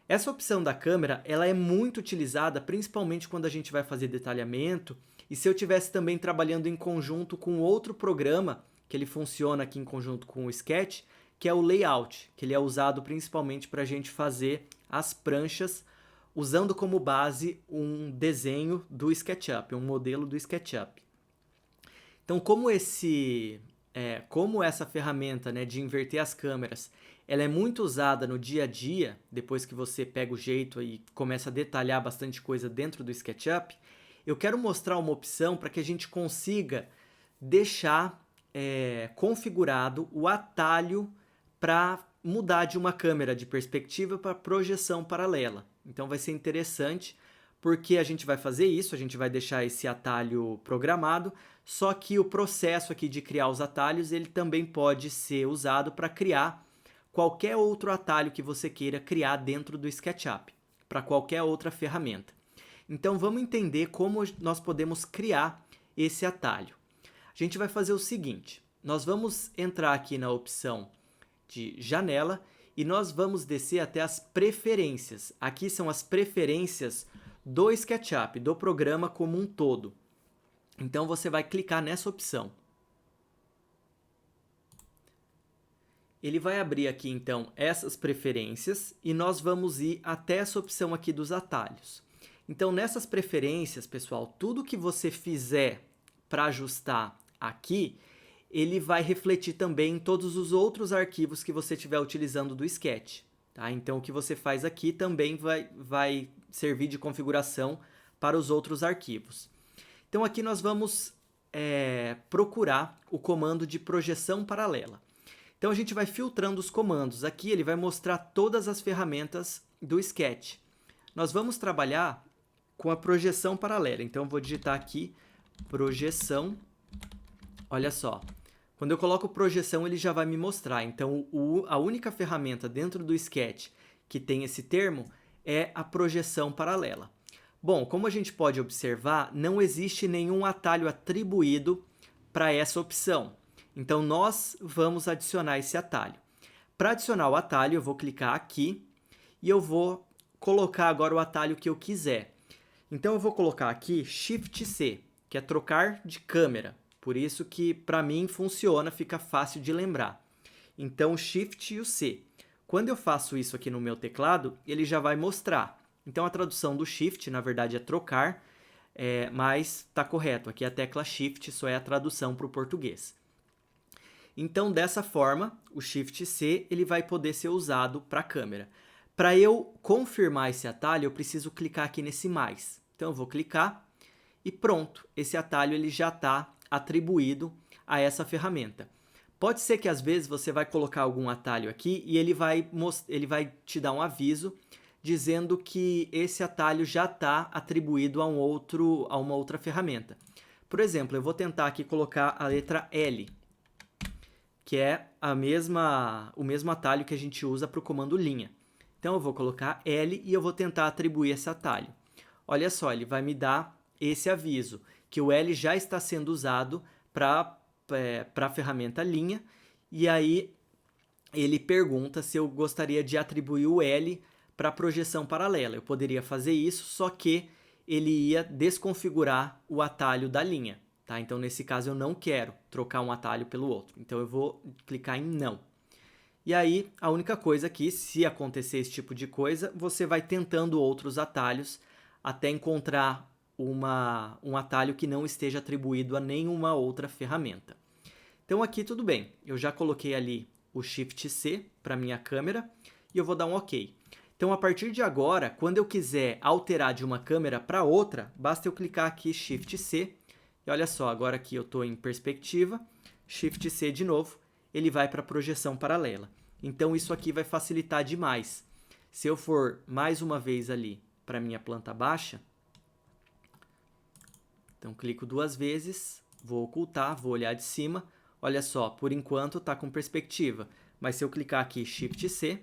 Essa opção da câmera, ela é muito utilizada principalmente quando a gente vai fazer detalhamento, e se eu estivesse também trabalhando em conjunto com outro programa, que ele funciona aqui em conjunto com o Sketch, que é o Layout, que ele é usado principalmente para a gente fazer as pranchas, usando como base um desenho do SketchUp, um modelo do SketchUp. Então, como essa ferramenta, né, de inverter as câmeras, ela é muito usada no dia a dia, depois que você pega o jeito e começa a detalhar bastante coisa dentro do SketchUp, eu quero mostrar uma opção para que a gente consiga deixar configurado o atalho para mudar de uma câmera de perspectiva para projeção paralela. Então vai ser interessante, porque a gente vai fazer isso, a gente vai deixar esse atalho programado, só que o processo aqui de criar os atalhos, ele também pode ser usado para criar qualquer outro atalho que você queira criar dentro do SketchUp, para qualquer outra ferramenta. Então vamos entender como nós podemos criar esse atalho. A gente vai fazer o seguinte, nós vamos entrar aqui na opção de janela e nós vamos descer até as preferências. Aqui são as preferências do SketchUp, do programa como um todo. Então você vai clicar nessa opção. Ele vai abrir aqui então essas preferências e nós vamos ir até essa opção aqui dos atalhos. Então nessas preferências, pessoal, tudo que você fizer para ajustar aqui, ele vai refletir também em todos os outros arquivos que você estiver utilizando do Sketch. Tá? Então o que você faz aqui também vai servir de configuração para os outros arquivos. Então aqui nós vamos procurar o comando de projeção paralela. Então a gente vai filtrando os comandos. Aqui ele vai mostrar todas as ferramentas do Sketch. Nós vamos trabalhar com a projeção paralela. Então eu vou digitar aqui projeção. Olha só, quando eu coloco projeção ele já vai me mostrar. Então a única ferramenta dentro do Sketch que tem esse termo é a projeção paralela. Bom, como a gente pode observar, não existe nenhum atalho atribuído para essa opção. Então, nós vamos adicionar esse atalho. Para adicionar o atalho, eu vou clicar aqui e eu vou colocar agora o atalho que eu quiser. Então, eu vou colocar aqui Shift-C, que é trocar de câmera. Por isso que, para mim, funciona, fica fácil de lembrar. Então, Shift e o C. Quando eu faço isso aqui no meu teclado, ele já vai mostrar. Então, a tradução do Shift, na verdade, é trocar, mas está correto. Aqui a tecla Shift só é a tradução para o português. Então, dessa forma, o Shift-C ele vai poder ser usado para a câmera. Para eu confirmar esse atalho, eu preciso clicar aqui nesse mais. Então, eu vou clicar e pronto. Esse atalho ele já está atribuído a essa ferramenta. Pode ser que às vezes você vai colocar algum atalho aqui e ele vai te dar um aviso dizendo que esse atalho já está atribuído a uma outra ferramenta. Por exemplo, eu vou tentar aqui colocar a letra L, que é o mesmo atalho que a gente usa para o comando linha. Então eu vou colocar L e eu vou tentar atribuir esse atalho. Olha só, ele vai me dar esse aviso, que o L já está sendo usado para a ferramenta linha, e aí ele pergunta se eu gostaria de atribuir o L para projeção paralela. Eu poderia fazer isso, só que ele ia desconfigurar o atalho da linha. Tá? Então, nesse caso, eu não quero trocar um atalho pelo outro. Então, eu vou clicar em não. E aí, a única coisa aqui, se acontecer esse tipo de coisa, você vai tentando outros atalhos até encontrar um atalho que não esteja atribuído a nenhuma outra ferramenta. Então, aqui tudo bem. Eu já coloquei ali o Shift-C para minha câmera e eu vou dar um OK. Então, a partir de agora, quando eu quiser alterar de uma câmera para outra, basta eu clicar aqui Shift-C. E olha só, agora aqui eu estou em perspectiva, Shift-C de novo, ele vai para a projeção paralela. Então, isso aqui vai facilitar demais. Se eu for mais uma vez ali para a minha planta baixa, então clico 2 vezes, vou ocultar, vou olhar de cima. Olha só, por enquanto está com perspectiva, mas se eu clicar aqui Shift-C,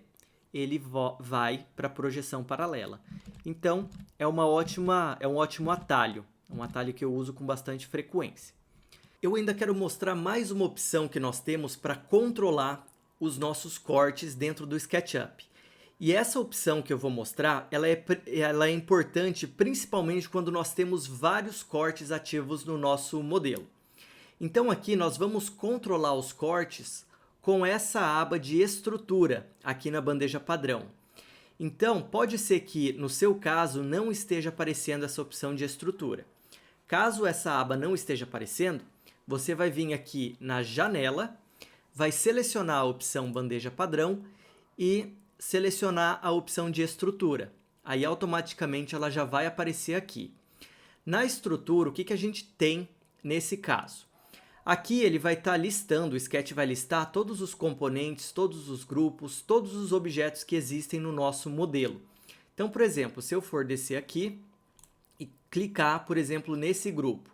ele vai para a projeção paralela. Então, é um ótimo atalho. Um atalho que eu uso com bastante frequência. Eu ainda quero mostrar mais uma opção que nós temos para controlar os nossos cortes dentro do SketchUp. E essa opção que eu vou mostrar, ela é importante principalmente quando nós temos vários cortes ativos no nosso modelo. Então aqui nós vamos controlar os cortes com essa aba de estrutura aqui na bandeja padrão. Então pode ser que no seu caso não esteja aparecendo essa opção de estrutura. Caso essa aba não esteja aparecendo, você vai vir aqui na janela, vai selecionar a opção bandeja padrão e selecionar a opção de estrutura. Aí automaticamente ela já vai aparecer aqui. Na estrutura, o que a gente tem nesse caso? Aqui ele vai estar listando, o Sketch vai listar todos os componentes, todos os grupos, todos os objetos que existem no nosso modelo. Então, por exemplo, se eu for descer aqui e clicar, por exemplo, nesse grupo,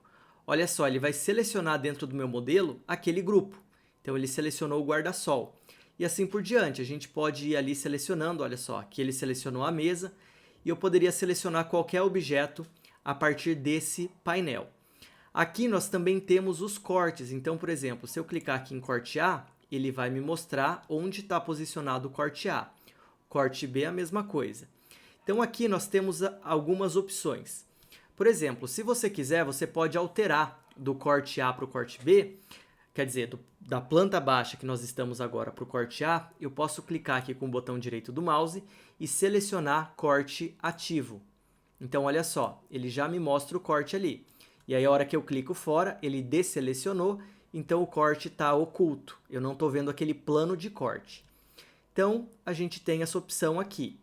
olha só, ele vai selecionar dentro do meu modelo aquele grupo. Então, ele selecionou o guarda-sol. E assim por diante, a gente pode ir ali selecionando, olha só, aqui ele selecionou a mesa, e eu poderia selecionar qualquer objeto a partir desse painel. Aqui nós também temos os cortes, então, por exemplo, se eu clicar aqui em corte A, ele vai me mostrar onde está posicionado o corte A. Corte B é a mesma coisa. Então aqui nós temos algumas opções. Por exemplo, se você quiser, você pode alterar do corte A para o corte B, quer dizer, da planta baixa que nós estamos agora para o corte A, eu posso clicar aqui com o botão direito do mouse e selecionar corte ativo. Então olha só, ele já me mostra o corte ali. E aí, a hora que eu clico fora, ele desselecionou, então o corte está oculto. Eu não estou vendo aquele plano de corte. Então, a gente tem essa opção aqui.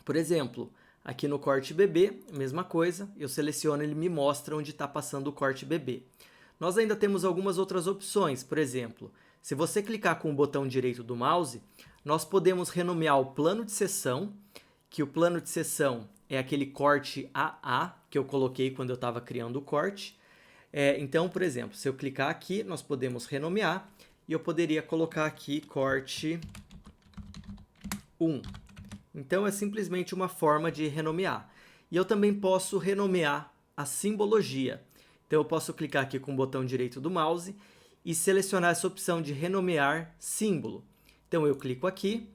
Por exemplo, aqui no corte BB, mesma coisa, eu seleciono, ele me mostra onde está passando o corte BB. Nós ainda temos algumas outras opções, por exemplo, se você clicar com o botão direito do mouse, nós podemos renomear o plano de seção, que o plano de seção é aquele corte AA que eu coloquei quando eu estava criando o corte. Então, por exemplo, se eu clicar aqui, nós podemos renomear e eu poderia colocar aqui corte 1. Então, é simplesmente uma forma de renomear. E eu também posso renomear a simbologia. Então, eu posso clicar aqui com o botão direito do mouse e selecionar essa opção de renomear símbolo. Então, eu clico aqui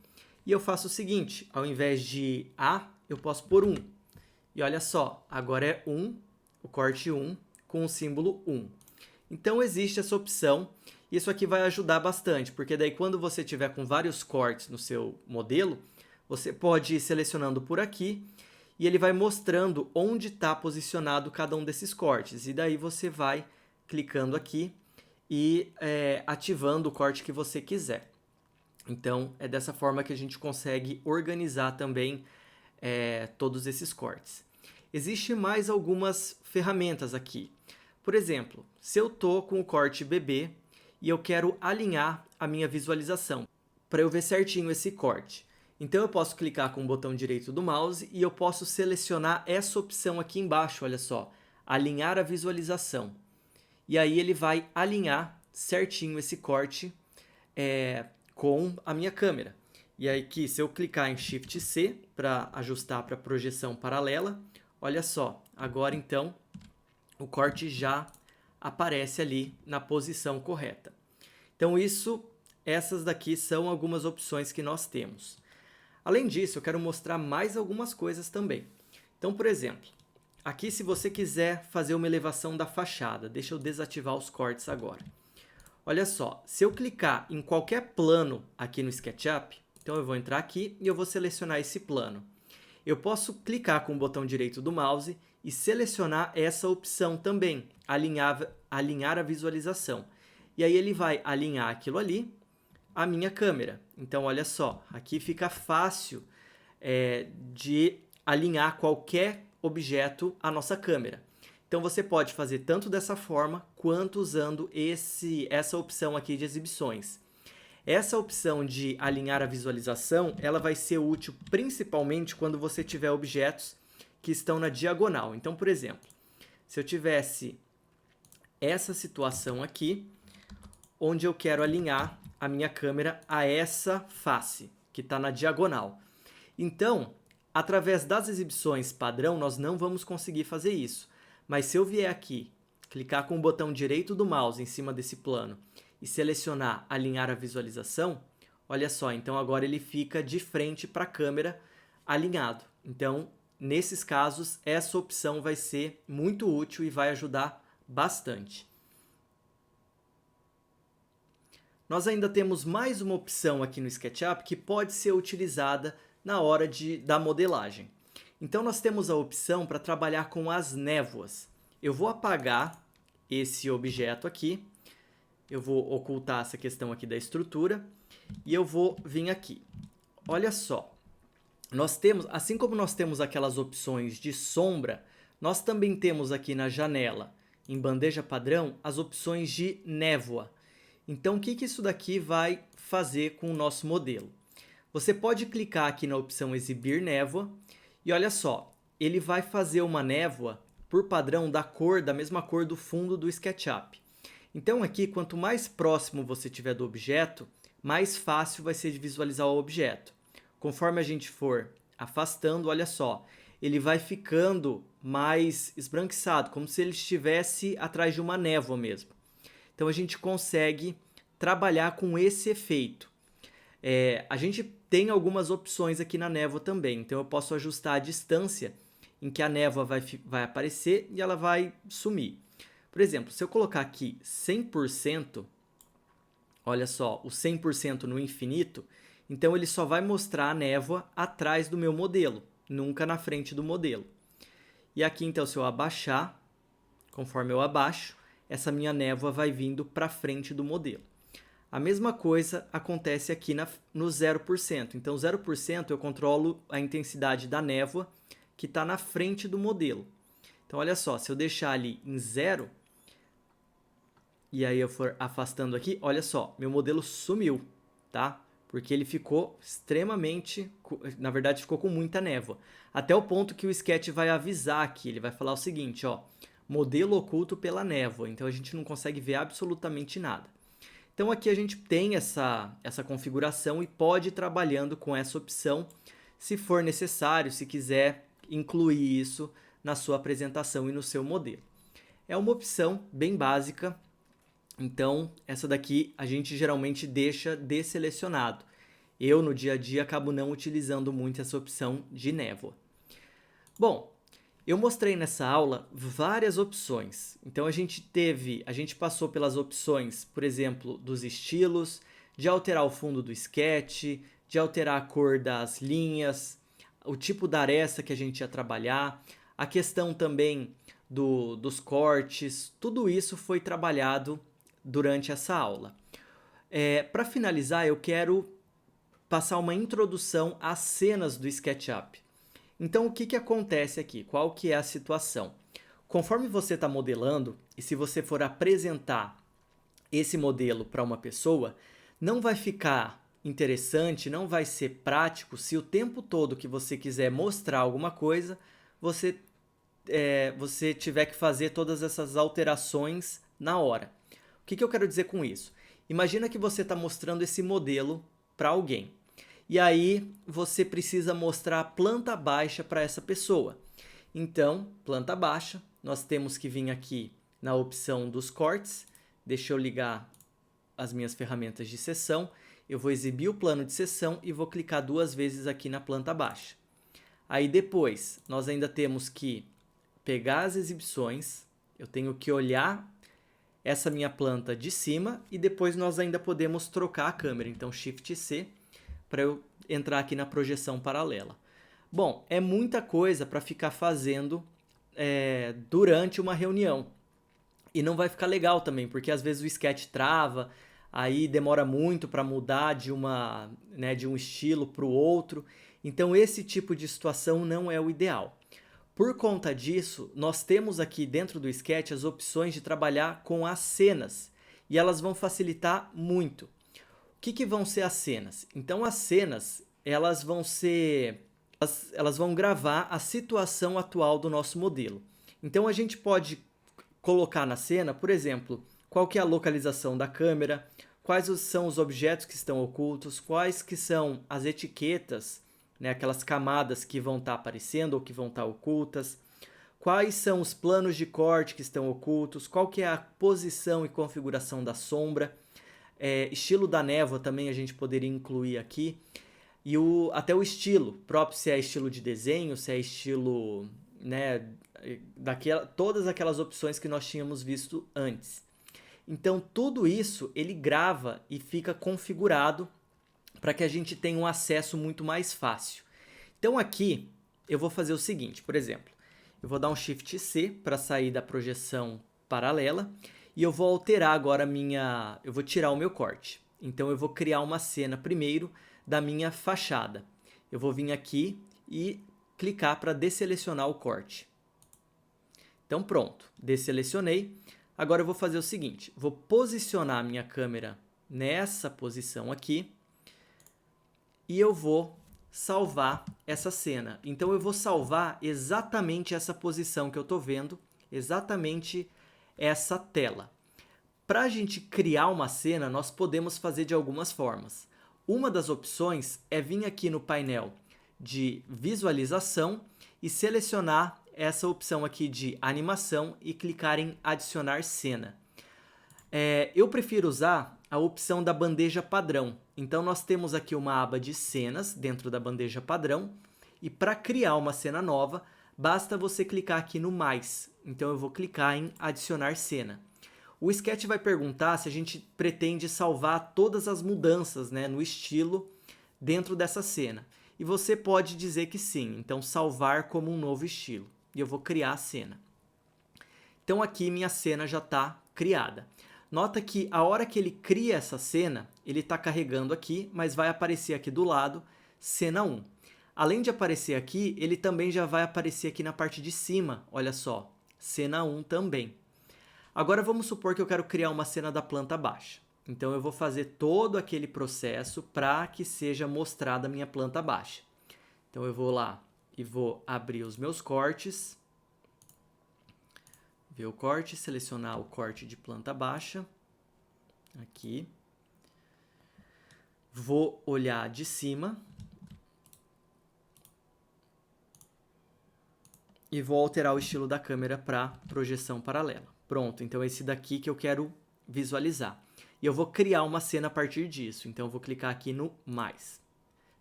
e eu faço o seguinte, ao invés de A, eu posso pôr 1. E olha só, agora é 1, o corte 1, com o símbolo 1. Então existe essa opção, e isso aqui vai ajudar bastante, porque daí quando você tiver com vários cortes no seu modelo, você pode ir selecionando por aqui, e ele vai mostrando onde está posicionado cada um desses cortes. E daí você vai clicando aqui e ativando o corte que você quiser. Então é dessa forma que a gente consegue organizar também todos esses cortes. Existem mais algumas ferramentas aqui. Por exemplo, se eu estou com o corte BB e eu quero alinhar a minha visualização para eu ver certinho esse corte. Então eu posso clicar com o botão direito do mouse e eu posso selecionar essa opção aqui embaixo, olha só, alinhar a visualização. E aí ele vai alinhar certinho esse corte com a minha câmera. E aí aqui, se eu clicar em Shift C para ajustar para projeção paralela, olha só, agora então o corte já aparece ali na posição correta. Então essas daqui são algumas opções que nós temos. Além disso, eu quero mostrar mais algumas coisas também. Então, por exemplo, aqui se você quiser fazer uma elevação da fachada, deixa eu desativar os cortes agora. Olha só, se eu clicar em qualquer plano aqui no SketchUp, então eu vou entrar aqui e eu vou selecionar esse plano. Eu posso clicar com o botão direito do mouse e selecionar essa opção também, alinhar a visualização. E aí ele vai alinhar aquilo ali, a minha câmera. Então olha só, aqui fica fácil de alinhar qualquer objeto à nossa câmera. Então você pode fazer tanto dessa forma, quanto usando essa opção aqui de exibições. Essa opção de alinhar a visualização, ela vai ser útil principalmente quando você tiver objetos que estão na diagonal. Então, por exemplo, se eu tivesse essa situação aqui, onde eu quero alinhar a minha câmera a essa face, que está na diagonal. Então, através das exibições padrão, nós não vamos conseguir fazer isso. Mas se eu vier aqui, clicar com o botão direito do mouse em cima desse plano e selecionar alinhar a visualização, Olha só, então agora ele fica de frente para a câmera alinhado. Então, nesses casos, essa opção vai ser muito útil e vai ajudar bastante. Nós ainda temos mais uma opção aqui no SketchUp que pode ser utilizada na hora da modelagem. Então nós temos a opção para trabalhar com as névoas. Eu vou apagar esse objeto aqui, eu vou ocultar essa questão aqui da estrutura e eu vou vir aqui. Olha só, nós temos, assim como nós temos aquelas opções de sombra, nós também temos aqui na janela, em bandeja padrão, as opções de névoa. Então, o que isso daqui vai fazer com o nosso modelo? Você pode clicar aqui na opção Exibir Névoa e olha só, ele vai fazer uma névoa por padrão da mesma cor do fundo do SketchUp. Então aqui, quanto mais próximo você estiver do objeto, mais fácil vai ser de visualizar o objeto. Conforme a gente for afastando, olha só, ele vai ficando mais esbranquiçado, como se ele estivesse atrás de uma névoa mesmo. Então a gente consegue trabalhar com esse efeito. A gente tem algumas opções aqui na névoa também, então eu posso ajustar a distância em que a névoa vai aparecer e ela vai sumir. Por exemplo, se eu colocar aqui 100%, olha só, o 100% no infinito, então ele só vai mostrar a névoa atrás do meu modelo, nunca na frente do modelo. E aqui então, se eu abaixar, conforme eu abaixo, essa minha névoa vai vindo para frente do modelo. A mesma coisa acontece aqui no 0%. Então, 0% eu controlo a intensidade da névoa que está na frente do modelo. Então, olha só, se eu deixar ali em 0, e aí eu for afastando aqui, olha só, meu modelo sumiu, tá? Porque ele ficou extremamente, na verdade ficou com muita névoa. Até o ponto que o Sketch vai avisar aqui, ele vai falar o seguinte, ó, modelo oculto pela névoa, então a gente não consegue ver absolutamente nada. Então aqui a gente tem essa configuração e pode ir trabalhando com essa opção, se for necessário, se quiser incluir isso na sua apresentação e no seu modelo. É uma opção bem básica, então essa daqui a gente geralmente deixa desselecionado. Eu no dia a dia acabo não utilizando muito essa opção de névoa. Bom, eu mostrei nessa aula várias opções. Então a gente passou pelas opções, por exemplo, dos estilos, de alterar o fundo do sketch, de alterar a cor das linhas, o tipo da aresta que a gente ia trabalhar, a questão também dos cortes, tudo isso foi trabalhado durante essa aula. Para finalizar, eu quero passar uma introdução às cenas do SketchUp. Então, o que acontece aqui? Qual que é a situação? Conforme você está modelando, e se você for apresentar esse modelo para uma pessoa, não vai ficar interessante, não vai ser prático se o tempo todo que você quiser mostrar alguma coisa, você tiver que fazer todas essas alterações na hora. O que eu quero dizer com isso? Imagina que você está mostrando esse modelo para alguém. E aí você precisa mostrar a planta baixa para essa pessoa. Então, planta baixa, nós temos que vir aqui na opção dos cortes. Deixa eu ligar as minhas ferramentas de seção. Eu vou exibir o plano de seção e vou clicar 2 vezes aqui na planta baixa. Aí depois, nós ainda temos que pegar as exibições, eu tenho que olhar essa minha planta de cima e depois nós ainda podemos trocar a câmera. Então, Shift C para eu entrar aqui na projeção paralela. Bom, é muita coisa para ficar fazendo durante uma reunião. E não vai ficar legal também, porque às vezes o sketch trava, aí demora muito para mudar de um estilo para o outro. Então esse tipo de situação não é o ideal. Por conta disso, nós temos aqui dentro do Sketch as opções de trabalhar com as cenas. E elas vão facilitar muito. O que vão ser as cenas? Então as cenas, elas vão gravar a situação atual do nosso modelo. Então a gente pode colocar na cena, por exemplo, qual que é a localização da câmera, quais são os objetos que estão ocultos, quais que são as etiquetas, aquelas camadas que vão estar aparecendo ou que vão estar ocultas, quais são os planos de corte que estão ocultos, qual que é a posição e configuração da sombra. Estilo da névoa também a gente poderia incluir aqui. E até o estilo próprio, se é estilo de desenho, se é estilo, né, todas aquelas opções que nós tínhamos visto antes. Então, tudo isso ele grava e fica configurado para que a gente tenha um acesso muito mais fácil. Então, aqui eu vou fazer o seguinte, por exemplo, eu vou dar um Shift C para sair da projeção paralela e eu vou alterar agora eu vou tirar o meu corte. Então, eu vou criar uma cena primeiro da minha fachada. Eu vou vir aqui e clicar para desselecionar o corte. Então, pronto, desselecionei. Agora eu vou fazer o seguinte, vou posicionar a minha câmera nessa posição aqui e eu vou salvar essa cena. Então eu vou salvar exatamente essa posição que eu estou vendo, exatamente essa tela. Para a gente criar uma cena, nós podemos fazer de algumas formas. Uma das opções é vir aqui no painel de visualização e selecionar essa opção aqui de animação e clicar em adicionar cena. Eu prefiro usar a opção da bandeja padrão. Então nós temos aqui uma aba de cenas dentro da bandeja padrão e para criar uma cena nova, basta você clicar aqui no mais. Então eu vou clicar em adicionar cena. O Sketch vai perguntar se a gente pretende salvar todas as mudanças, né, no estilo dentro dessa cena. E você pode dizer que sim, então salvar como um novo estilo. E eu vou criar a cena. Então aqui minha cena já está criada. Nota que a hora que ele cria essa cena, ele está carregando aqui, mas vai aparecer aqui do lado, cena 1. Além de aparecer aqui, ele também já vai aparecer aqui na parte de cima, olha só, cena 1 também. Agora vamos supor que eu quero criar uma cena da planta baixa. Então eu vou fazer todo aquele processo para que seja mostrada a minha planta baixa. Então eu vou lá e vou abrir os meus cortes, ver o corte, selecionar o corte de planta baixa, aqui. Vou olhar de cima e vou alterar o estilo da câmera para projeção paralela. Pronto, então é esse daqui que eu quero visualizar. E eu vou criar uma cena a partir disso, então eu vou clicar aqui no mais.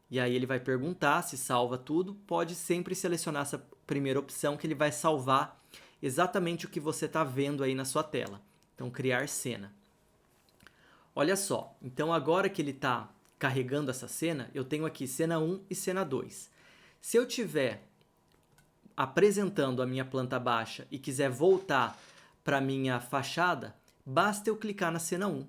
E aí ele vai perguntar se salva tudo, pode sempre selecionar essa primeira opção que ele vai salvar exatamente o que você está vendo aí na sua tela. Então, criar cena. Olha só, então agora que ele está carregando essa cena, eu tenho aqui cena 1 e cena 2. Se eu estiver apresentando a minha planta baixa e quiser voltar para a minha fachada, basta eu clicar na cena 1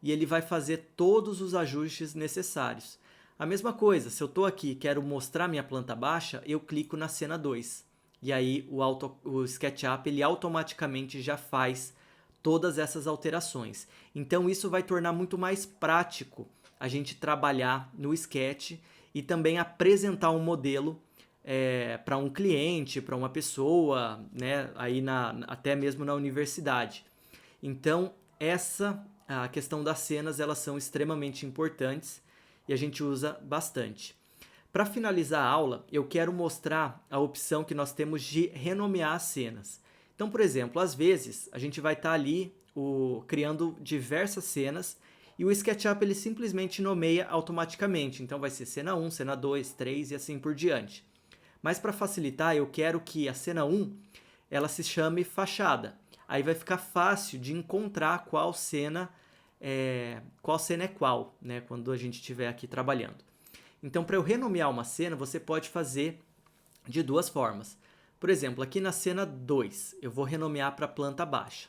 e ele vai fazer todos os ajustes necessários. A mesma coisa, se eu estou aqui e quero mostrar minha planta baixa, eu clico na cena 2. E aí o SketchUp ele automaticamente já faz todas essas alterações. Então isso vai tornar muito mais prático a gente trabalhar no Sketch e também apresentar um modelo para um cliente, para uma pessoa, né, aí até mesmo na universidade. Então a questão das cenas, elas são extremamente importantes e a gente usa bastante. Para finalizar a aula, eu quero mostrar a opção que nós temos de renomear as cenas. Então, por exemplo, às vezes a gente vai estar ali criando diversas cenas e o SketchUp ele simplesmente nomeia automaticamente. Então vai ser cena 1, cena 2, 3 e assim por diante. Mas para facilitar, eu quero que a cena 1 ela se chame fachada. Aí vai ficar fácil de encontrar qual cena é qual, né, quando a gente estiver aqui trabalhando. Então, para eu renomear uma cena, você pode fazer de duas formas. Por exemplo, aqui na cena 2, eu vou renomear para planta baixa.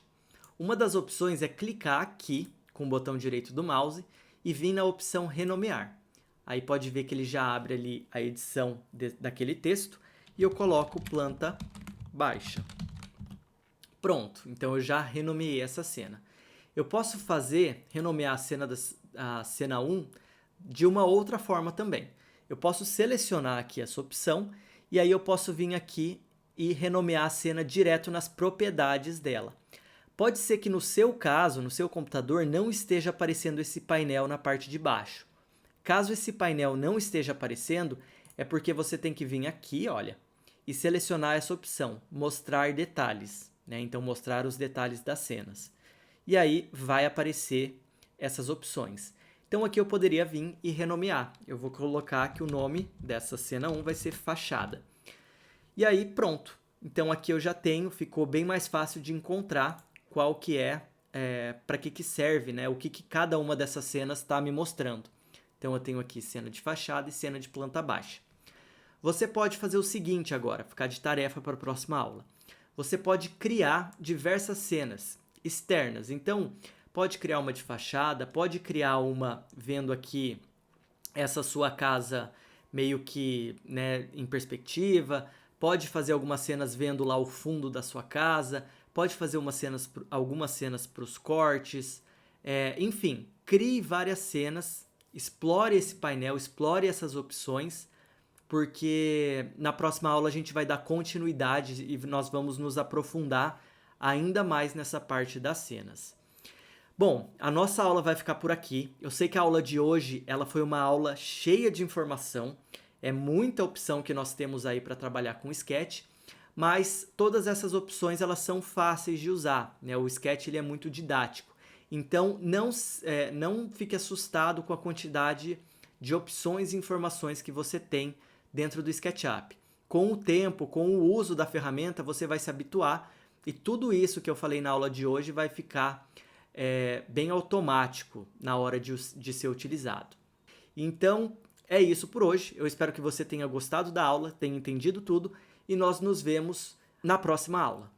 Uma das opções é clicar aqui com o botão direito do mouse e vir na opção renomear. Aí pode ver que ele já abre ali a edição daquele texto e eu coloco planta baixa. Pronto, então eu já renomeei essa cena. Eu posso renomear a cena 1 de uma outra forma também. Eu posso selecionar aqui essa opção e aí eu posso vir aqui e renomear a cena direto nas propriedades dela. Pode ser que no seu caso, no seu computador, não esteja aparecendo esse painel na parte de baixo. Caso esse painel não esteja aparecendo, é porque você tem que vir aqui, olha, e selecionar essa opção, mostrar detalhes, né? Então, mostrar os detalhes das cenas. E aí vai aparecer essas opções. Então aqui eu poderia vir e renomear. Eu vou colocar que o nome dessa cena 1 vai ser fachada. E aí pronto. Então aqui eu já tenho, ficou bem mais fácil de encontrar qual que para que serve, né? O que cada uma dessas cenas está me mostrando. Então eu tenho aqui cena de fachada e cena de planta baixa. Você pode fazer o seguinte agora, ficar de tarefa para a próxima aula. Você pode criar diversas cenas externas. Então, pode criar uma de fachada, pode criar uma vendo aqui essa sua casa meio que, né, em perspectiva, pode fazer algumas cenas vendo lá o fundo da sua casa, pode fazer algumas cenas para os cortes, enfim, crie várias cenas, explore esse painel, explore essas opções, porque na próxima aula a gente vai dar continuidade e nós vamos nos aprofundar ainda mais nessa parte das cenas. Bom, a nossa aula vai ficar por aqui. Eu sei que a aula de hoje ela foi uma aula cheia de informação, é muita opção que nós temos aí para trabalhar com o Sketch, mas todas essas opções elas são fáceis de usar, né? O Sketch ele é muito didático, então não fique assustado com a quantidade de opções e informações que você tem dentro do SketchUp. Com o tempo, com o uso da ferramenta, você vai se habituar e tudo isso que eu falei na aula de hoje vai ficar bem automático na hora de ser utilizado. Então, é isso por hoje. Eu espero que você tenha gostado da aula, tenha entendido tudo e nós nos vemos na próxima aula.